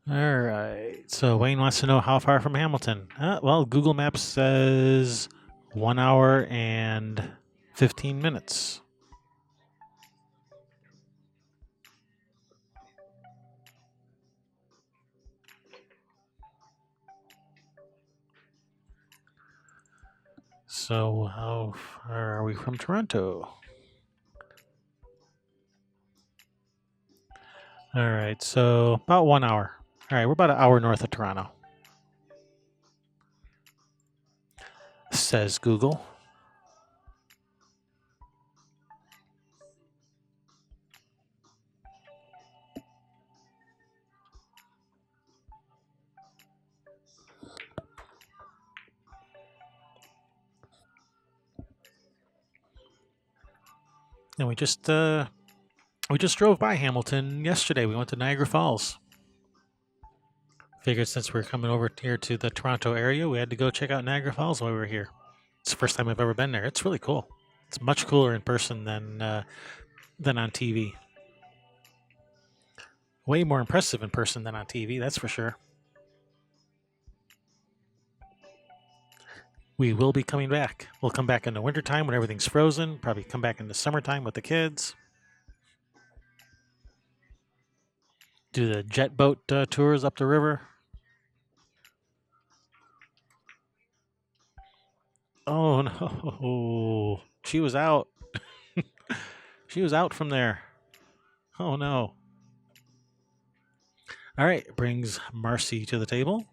All right. So Wayne wants to know how far from Hamilton. Well, Google Maps says 1 hour and 15 minutes. So how far are we from Toronto? All right. So about 1 hour. All right. We're about an hour north of Toronto, says Google. And we just drove by Hamilton yesterday. We went to Niagara Falls. Figured since we're coming over here to the Toronto area, we had to go check out Niagara Falls while we were here. It's the first time I've ever been there. It's really cool. It's much cooler in person than on TV. Way more impressive in person than on TV, that's for sure. We will be coming back. We'll come back in the wintertime when everything's frozen. Probably come back in the summertime with the kids. Do the jet boat tours up the river. Oh no. She was out. She was out from there. Oh no. All right, brings Marcie to the table.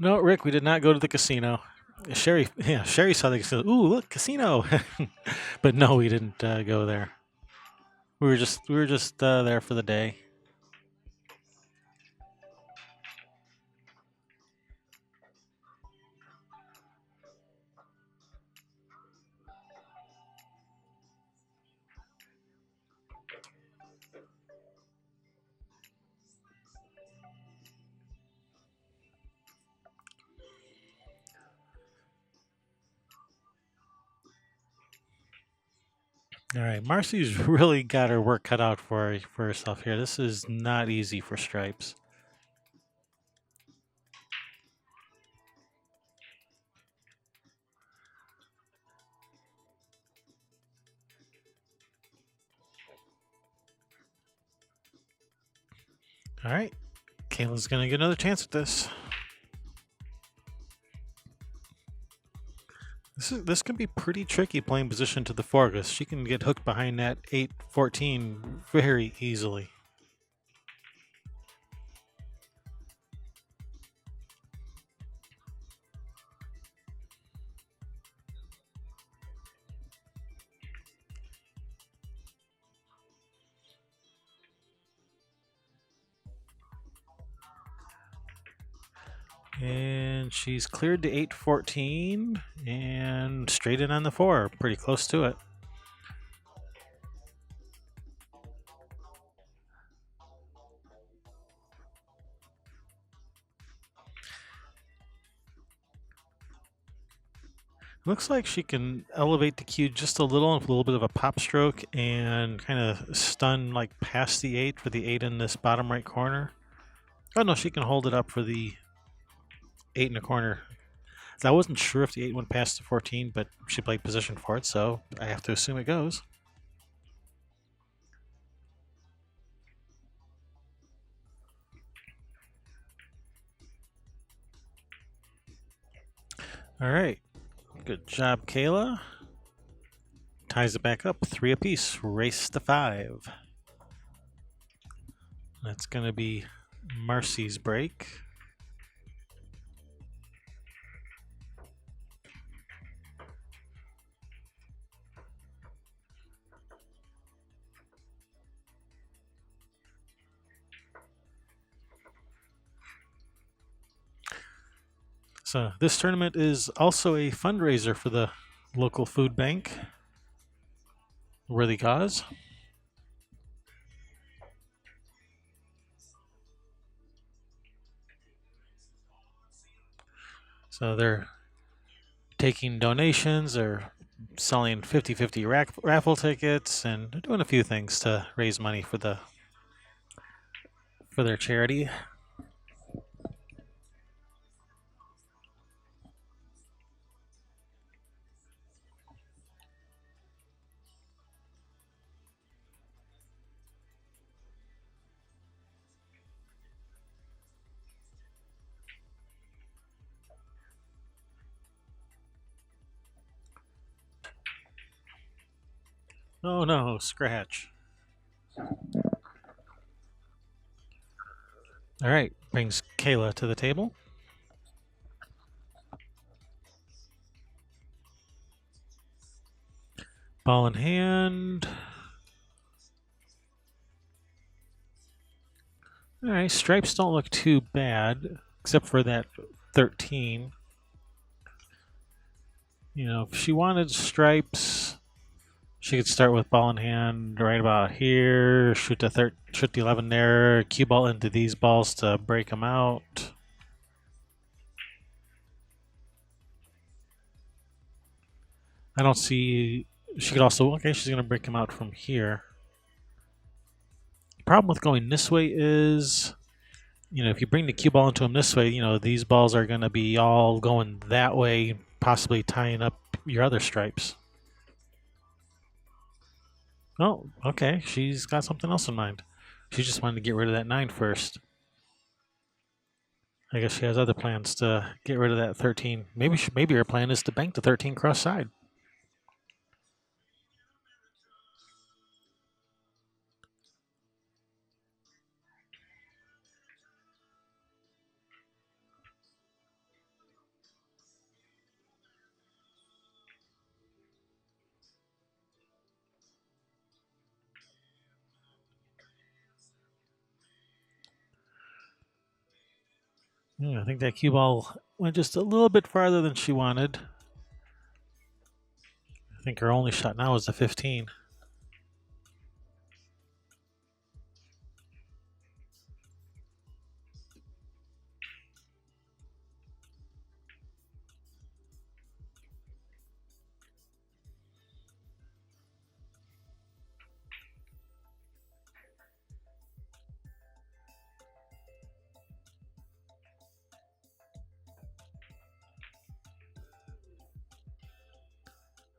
No, Rick, we did not go to the casino. Sherry saw the casino. Ooh, look, casino! But no, we didn't go there. We were just there for the day. All right, Marcy's really got her work cut out for herself here. This is not easy for stripes. All right, Kayla's gonna get another chance at this. This can be pretty tricky playing position to the 4 because she can get hooked behind that 8-14 very easily. And she's cleared to 8-14 and straight in on the 4, pretty close to it. Looks like she can elevate the cue just a little with a little bit of a pop stroke and kind of stun like past the 8 for the 8 in this bottom right corner. Oh no, she can hold it up for the 8 in the corner. I wasn't sure if the 8 went past the 14, but she played position for it, so I have to assume it goes. All right. Good job, Kayla. Ties it back up, 3 apiece. Race to 5. That's going to be Marcy's break. So this tournament is also a fundraiser for the local food bank. Worthy cause. So they're taking donations, they're selling 50-50 raffle tickets, and they're doing a few things to raise money for their charity. Oh no, scratch. All right, brings Kayla to the table. Ball in hand. All right, stripes don't look too bad, except for that 13. You know, if she wanted stripes, she could start with ball in hand right about here, shoot the 11 there, cue ball into these balls to break them out. I don't see. She could also. Okay, she's going to break them out from here. The problem with going this way is, you know, if you bring the cue ball into them this way, you know, these balls are going to be all going that way, possibly tying up your other stripes. Oh, okay. She's got something else in mind. She just wanted to get rid of that 9 first. I guess she has other plans to get rid of that 13. Maybe her plan is to bank the 13 cross side. Yeah, I think that cue ball went just a little bit farther than she wanted. I think her only shot now is the 15.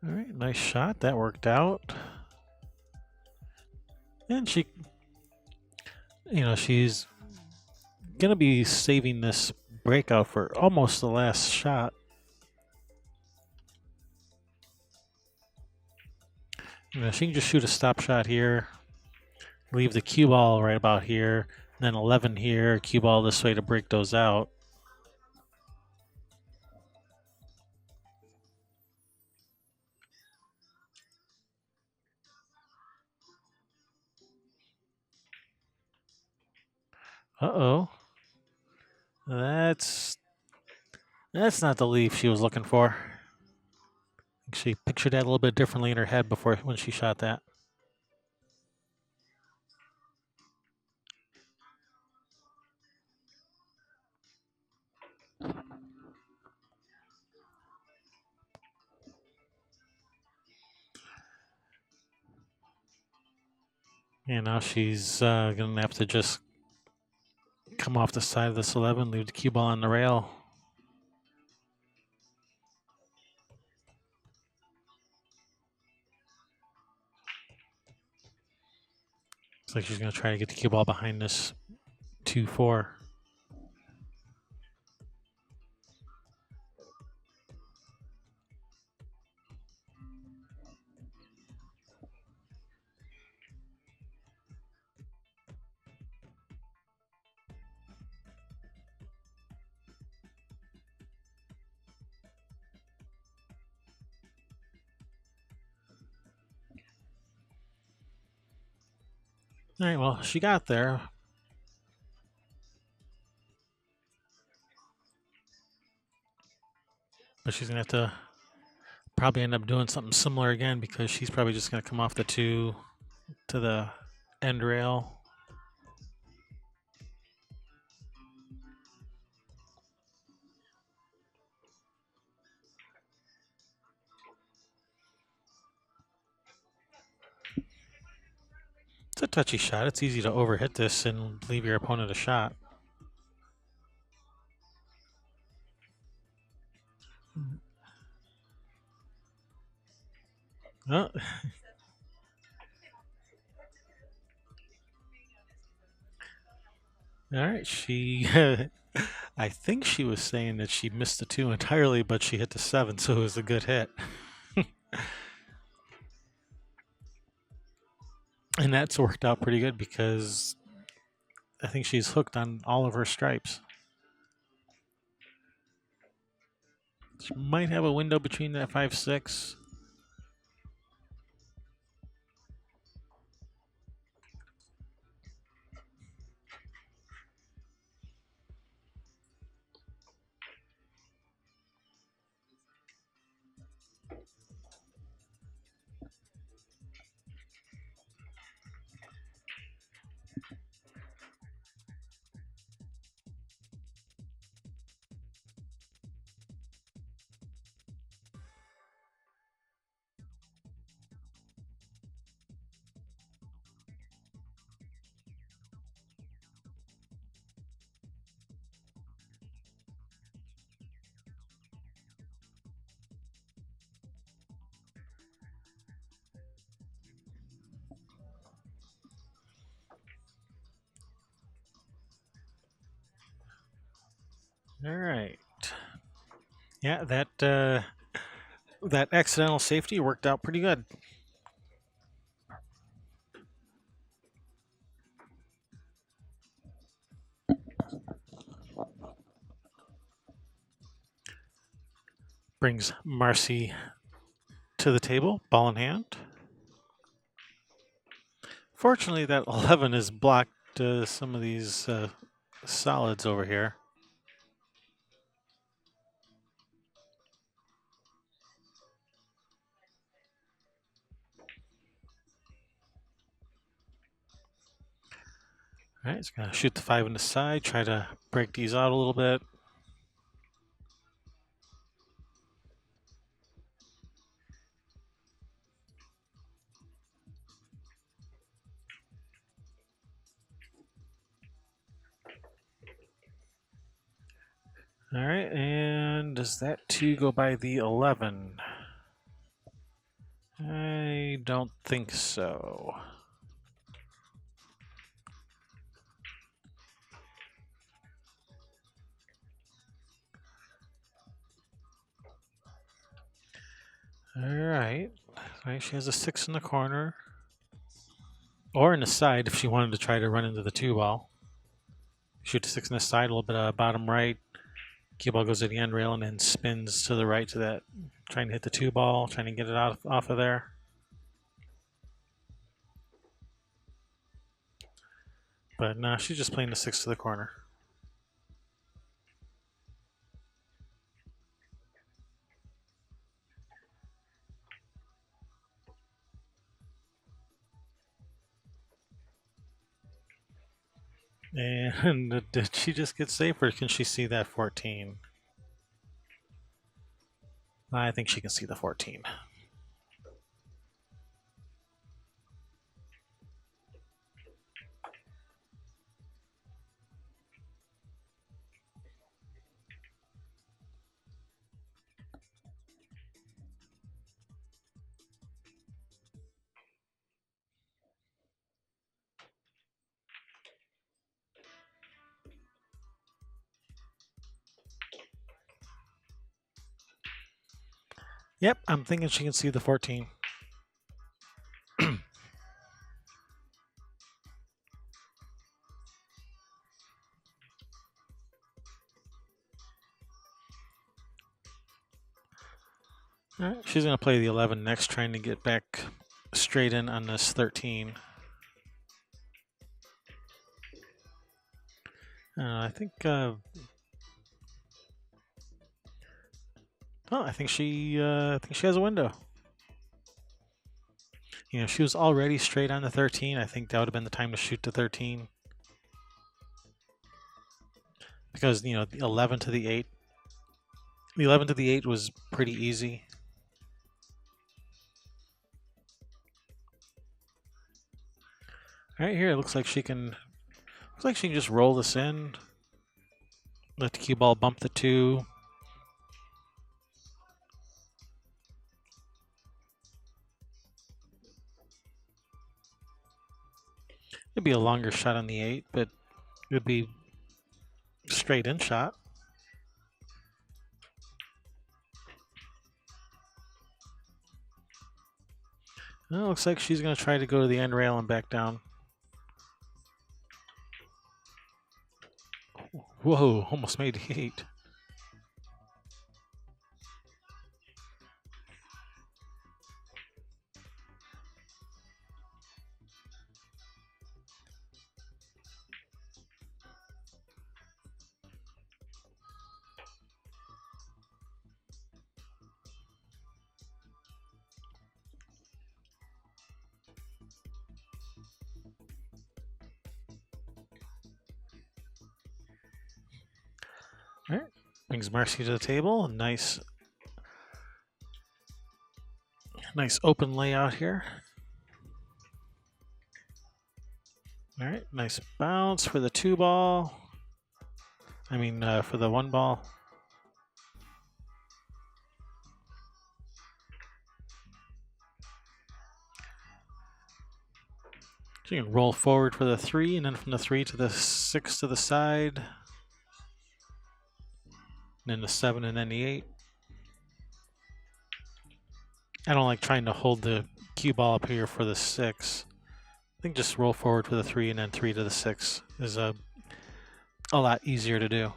All right, nice shot. That worked out. And she, she's gonna be saving this breakout for almost the last shot. She can just shoot a stop shot here, leave the cue ball right about here, then 11 here, cue ball this way to break those out. Uh-oh. That's not the leaf she was looking for. She pictured that a little bit differently in her head before when she shot that. And now she's going to have to just come off the side of this 11, leave the cue ball on the rail. Looks like she's going to try to get the cue ball behind this 2-4. All right, well, she got there. But she's going to have to probably end up doing something similar again because she's probably just going to come off the 2 to the end rail. It's a touchy shot. It's easy to overhit this and leave your opponent a shot. Oh. All right, she. I think she was saying that she missed the 2 entirely, but she hit the 7, so it was a good hit. And that's worked out pretty good because I think she's hooked on all of her stripes. She might have a window between that 5-6. All right. Yeah, that accidental safety worked out pretty good. Brings Marcie to the table, ball in hand. Fortunately, that 11 has blocked some of these solids over here. All right, it's going to shoot the 5 in the side, try to break these out a little bit. All right, and does that 2 go by the 11? I don't think so. Alright. Right, she has a 6 in the corner. Or in the side if she wanted to try to run into the 2-ball. Shoot the 6 in the side, a little bit of bottom right. Cue ball goes to the end rail and then spins to the right to that. Trying to hit the 2-ball, trying to get it off of there. But no, she's just playing the 6 to the corner. And did she just get safe, or can she see that 14? I think she can see the 14. Yep, I'm thinking she can see the 14. Alright, she's going to play the 11 next, trying to get back straight in on this 13. I think I think she has a window. You know, she was already straight on the 13. I think that would have been the time to shoot the 13. Because, you know, the 11 to the 8. The 11 to the 8 was pretty easy. Right here, it looks like she can just roll this in. Let the cue ball bump the 2. It'd be a longer shot on the 8, but it would be straight in shot. Well, it looks like she's going to try to go to the end rail and back down. Whoa, almost made 8. All right, brings Marci to the table. Nice open layout here. All right, nice bounce for the 2-ball. I mean, for the 1-ball. So you can roll forward for the 3, and then from the 3 to the 6 to the side. And then the 7, and then the 8. I don't like trying to hold the cue ball up here for the 6. I think just roll forward for the 3 and then 3 to the 6 is a lot easier to do.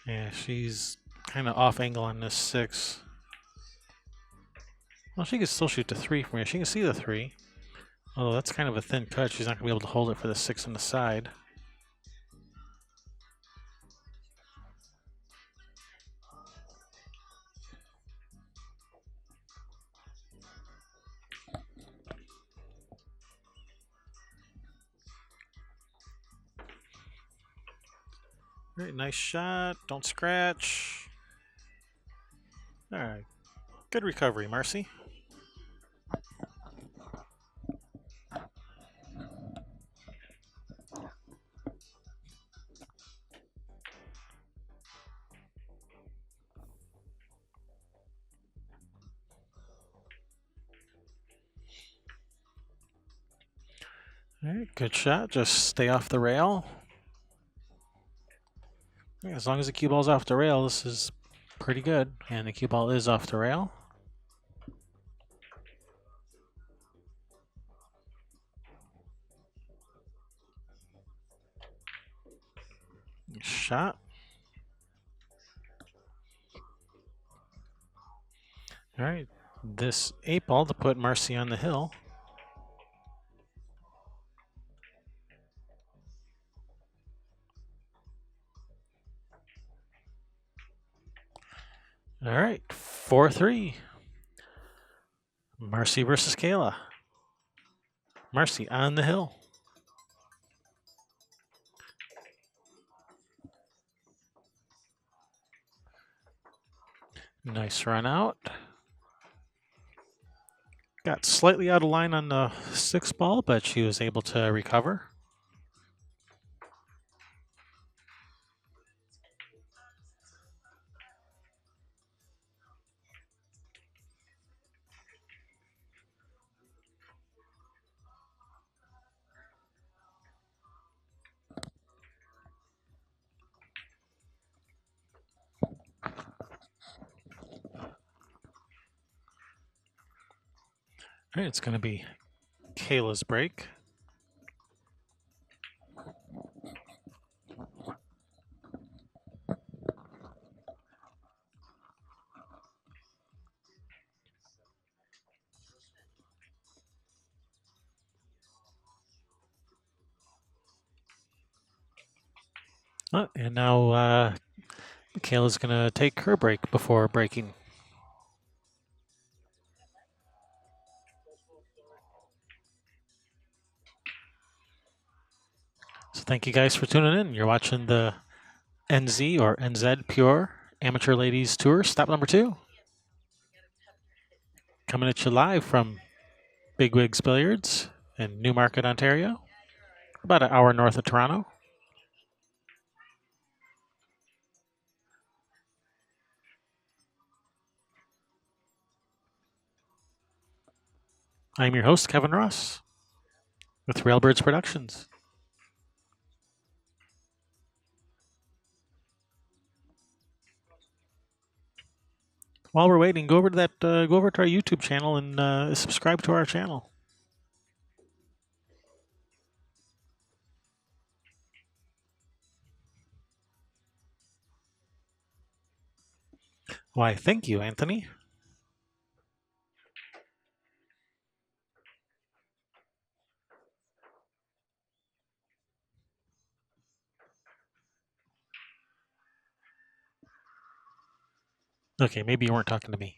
Yeah, she's kind of off angle on this 6. Well, she can still shoot the 3 from here. She can see the 3. Although that's kind of a thin cut. She's not going to be able to hold it for the 6 on the side. All right, nice shot. Don't scratch. All right. Good recovery, Marci. All right, good shot. Just stay off the rail. Yeah, as long as the cue ball's off the rail, this is pretty good. And the cue ball is off the rail. Shot. All right, this 8-ball to put Marcie on the hill. All right, 4-3. Marcie versus Kayla. Marcie on the hill. Nice run out. Got slightly out of line on the 6-ball, but she was able to recover. All right, it's going to be Kayla's break. And now Kayla's going to take her break before breaking. So thank you guys for tuning in. You're watching the NZ or NZ Pure Amateur Ladies Tour, stop number 2. Coming at you live from Bigwigs Billiards in Newmarket, Ontario, about an hour north of Toronto. I'm your host, Kevin Ross, with Railbirds Productions. While we're waiting, go over to that. Go over to our YouTube channel and subscribe to our channel. Why, thank you, Anthony. Okay, maybe you weren't talking to me.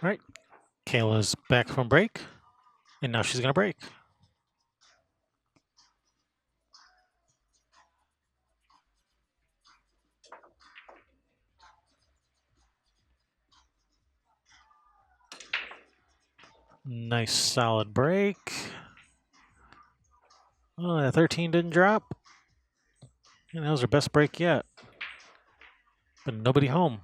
All right, Kayla's back from break, and now she's going to break. Nice solid break. Oh, that 13 didn't drop. And that was her best break yet. But nobody home.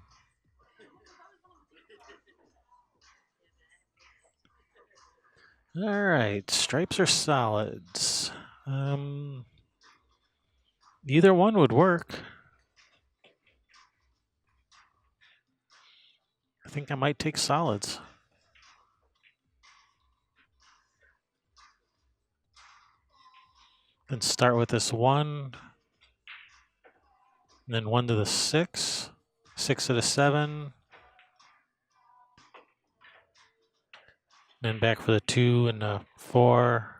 All right, stripes or solids? Either one would work. I think I might take solids. Then start with this 1, And then 1 to the 6, 6 to the 7, then back for the 2 and the 4,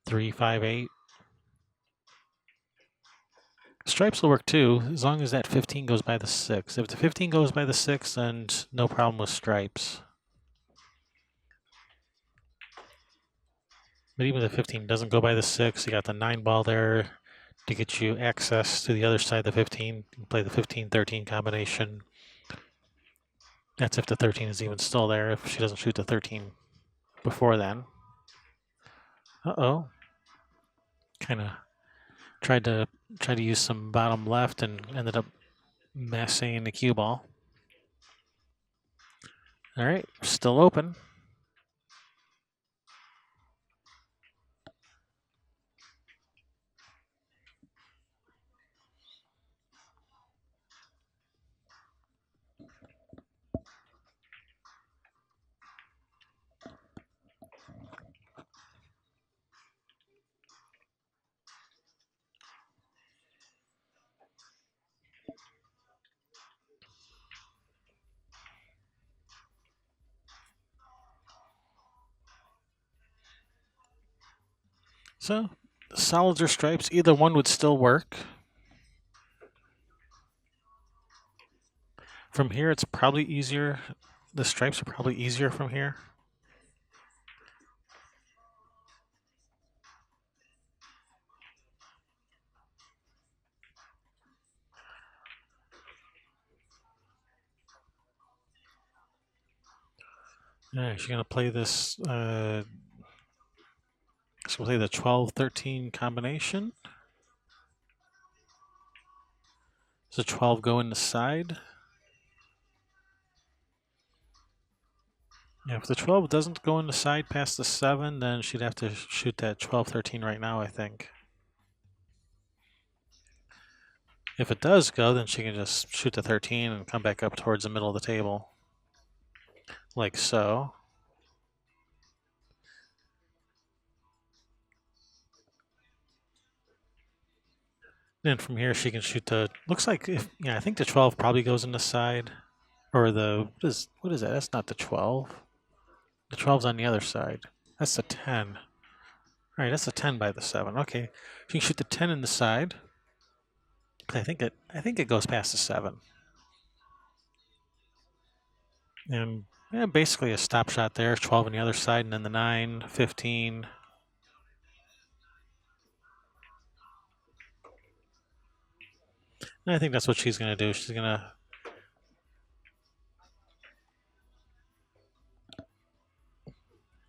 3, 5, 8. Stripes will work too, as long as that 15 goes by the 6. If the 15 goes by the 6, then no problem with stripes. But even if the 15 doesn't go by the 6, you got the 9 ball there to get you access to the other side of the 15. You can play the 15-13 combination. That's if the 13 is even still there, if she doesn't shoot the 13 before then. Uh-oh. Kind of tried to use some bottom left and ended up messing the cue ball. All right, still open. So, solids or stripes, either one would still work. From here, it's probably easier. The stripes are probably easier from here. All right, she's going to play this. She's going to play the 12-13 combination. Does the 12 go in the side? Yeah, if the 12 doesn't go in the side past the 7, then she'd have to shoot that 12-13 right now, I think. If it does go, then she can just shoot the 13 and come back up towards the middle of the table. Like so. Then from here she can shoot the, looks like, I think the 12 probably goes in the side. Or the, what is that? That's not the 12. The 12's on the other side. That's the 10. All right, that's the 10 by the 7. Okay, she can shoot the 10 in the side. I think it goes past the 7. And basically a stop shot there. 12 on the other side, and then the 9, 15. And I think that's what she's going to do. She's going to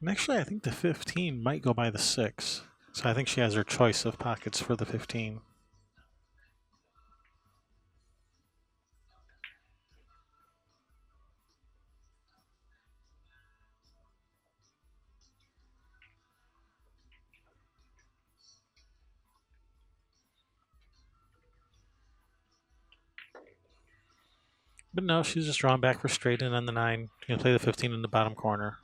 actually, I think the 15 might go by the 6. So I think she has her choice of pockets for the 15. But no, she's just drawn back for straight in on the 9. She's going to play the 15 in the bottom corner.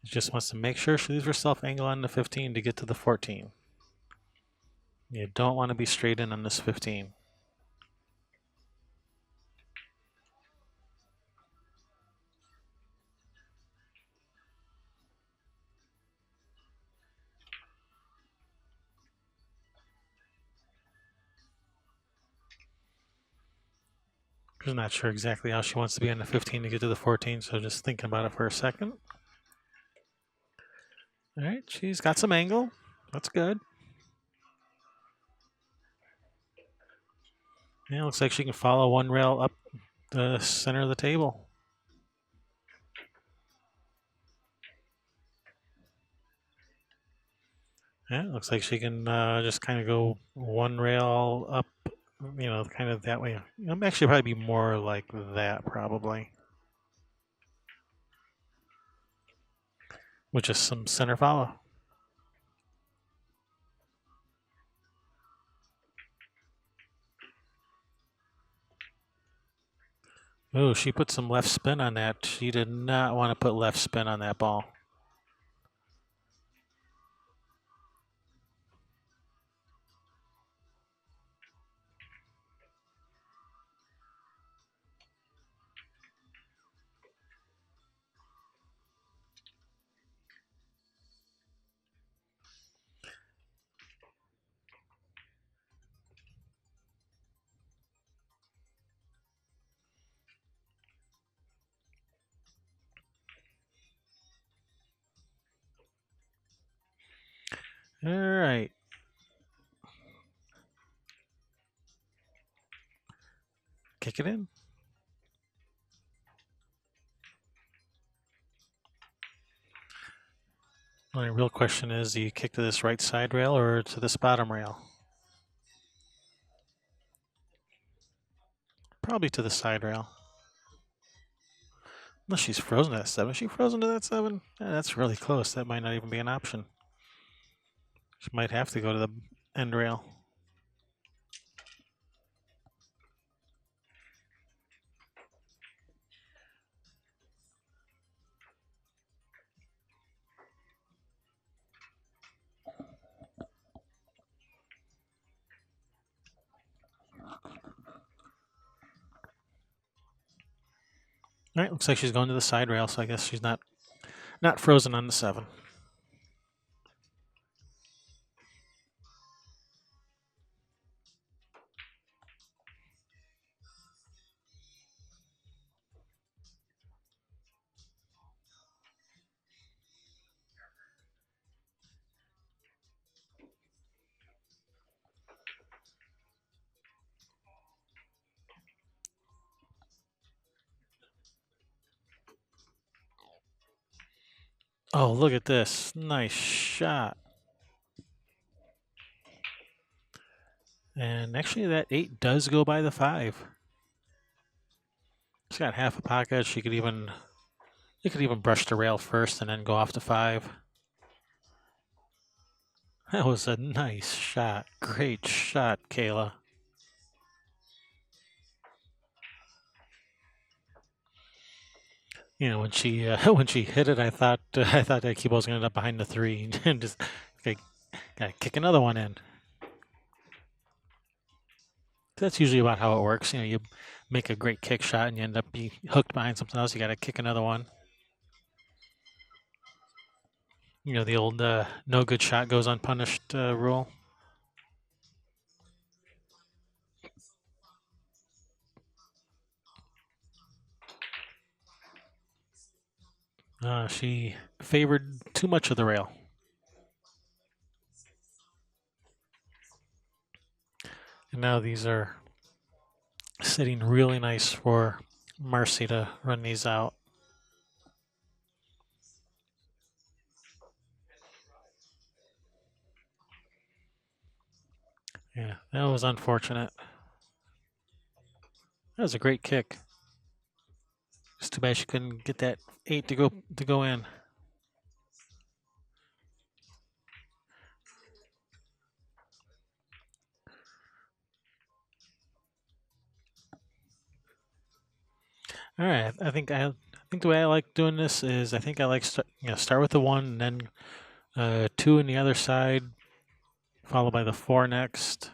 She just wants to make sure she leaves herself angle on the 15 to get to the 14. You don't want to be straight in on this 15. She's not sure exactly how she wants to be on the 15 to get to the 14, so just thinking about it for a second. All right, she's got some angle. That's good. Yeah, looks like she can follow one rail up the center of the table. Yeah, looks like she can just kind of go one rail up, kind of that way. Actually, probably be more like that, probably. With just some center follow. Oh, she put some left spin on that. She did not want to put left spin on that ball. All right. Kick it in. The real question is, do you kick to this right side rail or to this bottom rail? Probably to the side rail. Unless she's frozen to that 7. Is she frozen to that 7? Yeah, that's really close. That might not even be an option. She might have to go to the end rail. All right, looks like she's going to the side rail, so I guess she's not frozen on the 7. Oh, look at this. Nice shot. And actually, that 8 does go by the 5. She's got half a pocket. You could even brush the rail first and then go off the 5. That was a nice shot. Great shot, Kayla. You know, when she when she hit it, I thought that keyboard was going to end up behind the 3 and just gotta kick another one in. That's usually about how it works. You know, you make a great kick shot and you end up being hooked behind something else. You got to kick another one. You know, the old no good shot goes unpunished rule. She favored too much of the rail. And now these are sitting really nice for Marcie to run these out. Yeah, that was unfortunate. That was a great kick. It's too bad she couldn't get that 8 to go in. All right, I think the way I like doing this is I think I like start with the 1 and then 2 in the other side, followed by the 4 next.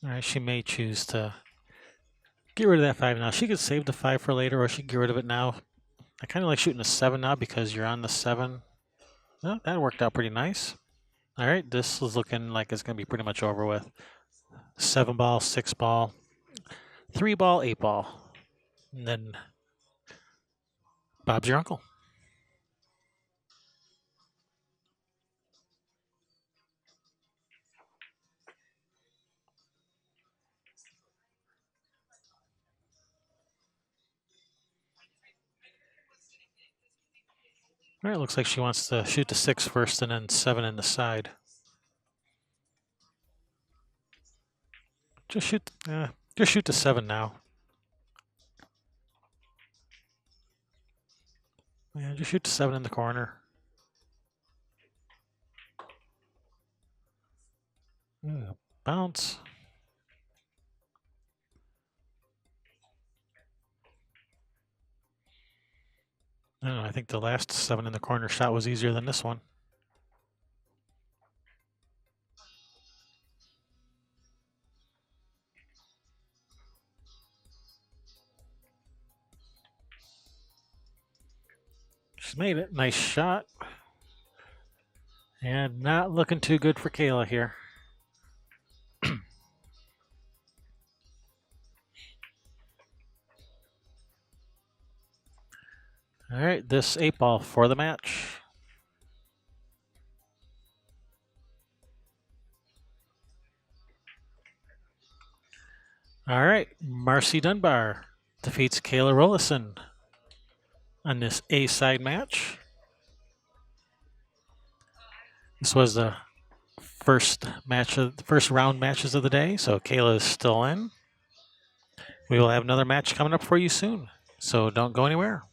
All right, she may choose to get rid of that 5 now. She could save the 5 for later, or she could get rid of it now. I kind of like shooting a 7 now because you're on the 7. Well, that worked out pretty nice. All right, this is looking like it's going to be pretty much over with. 7 ball, 6 ball, 3 ball, 8 ball. And then Bob's your uncle. All right, looks like she wants to shoot the 6 first and then 7 in the side. Just shoot the 7 now. Yeah, just shoot the 7 in the corner. Bounce. I don't know, I think the last 7 in the corner shot was easier than this one. She's made it. Nice shot. And not looking too good for Kayla here. All right, this 8-ball for the match. All right, Marcie Dunbar defeats Kayla Roloson on this A-side match. This was the first round matches of the day, so Kayla is still in. We will have another match coming up for you soon, so don't go anywhere.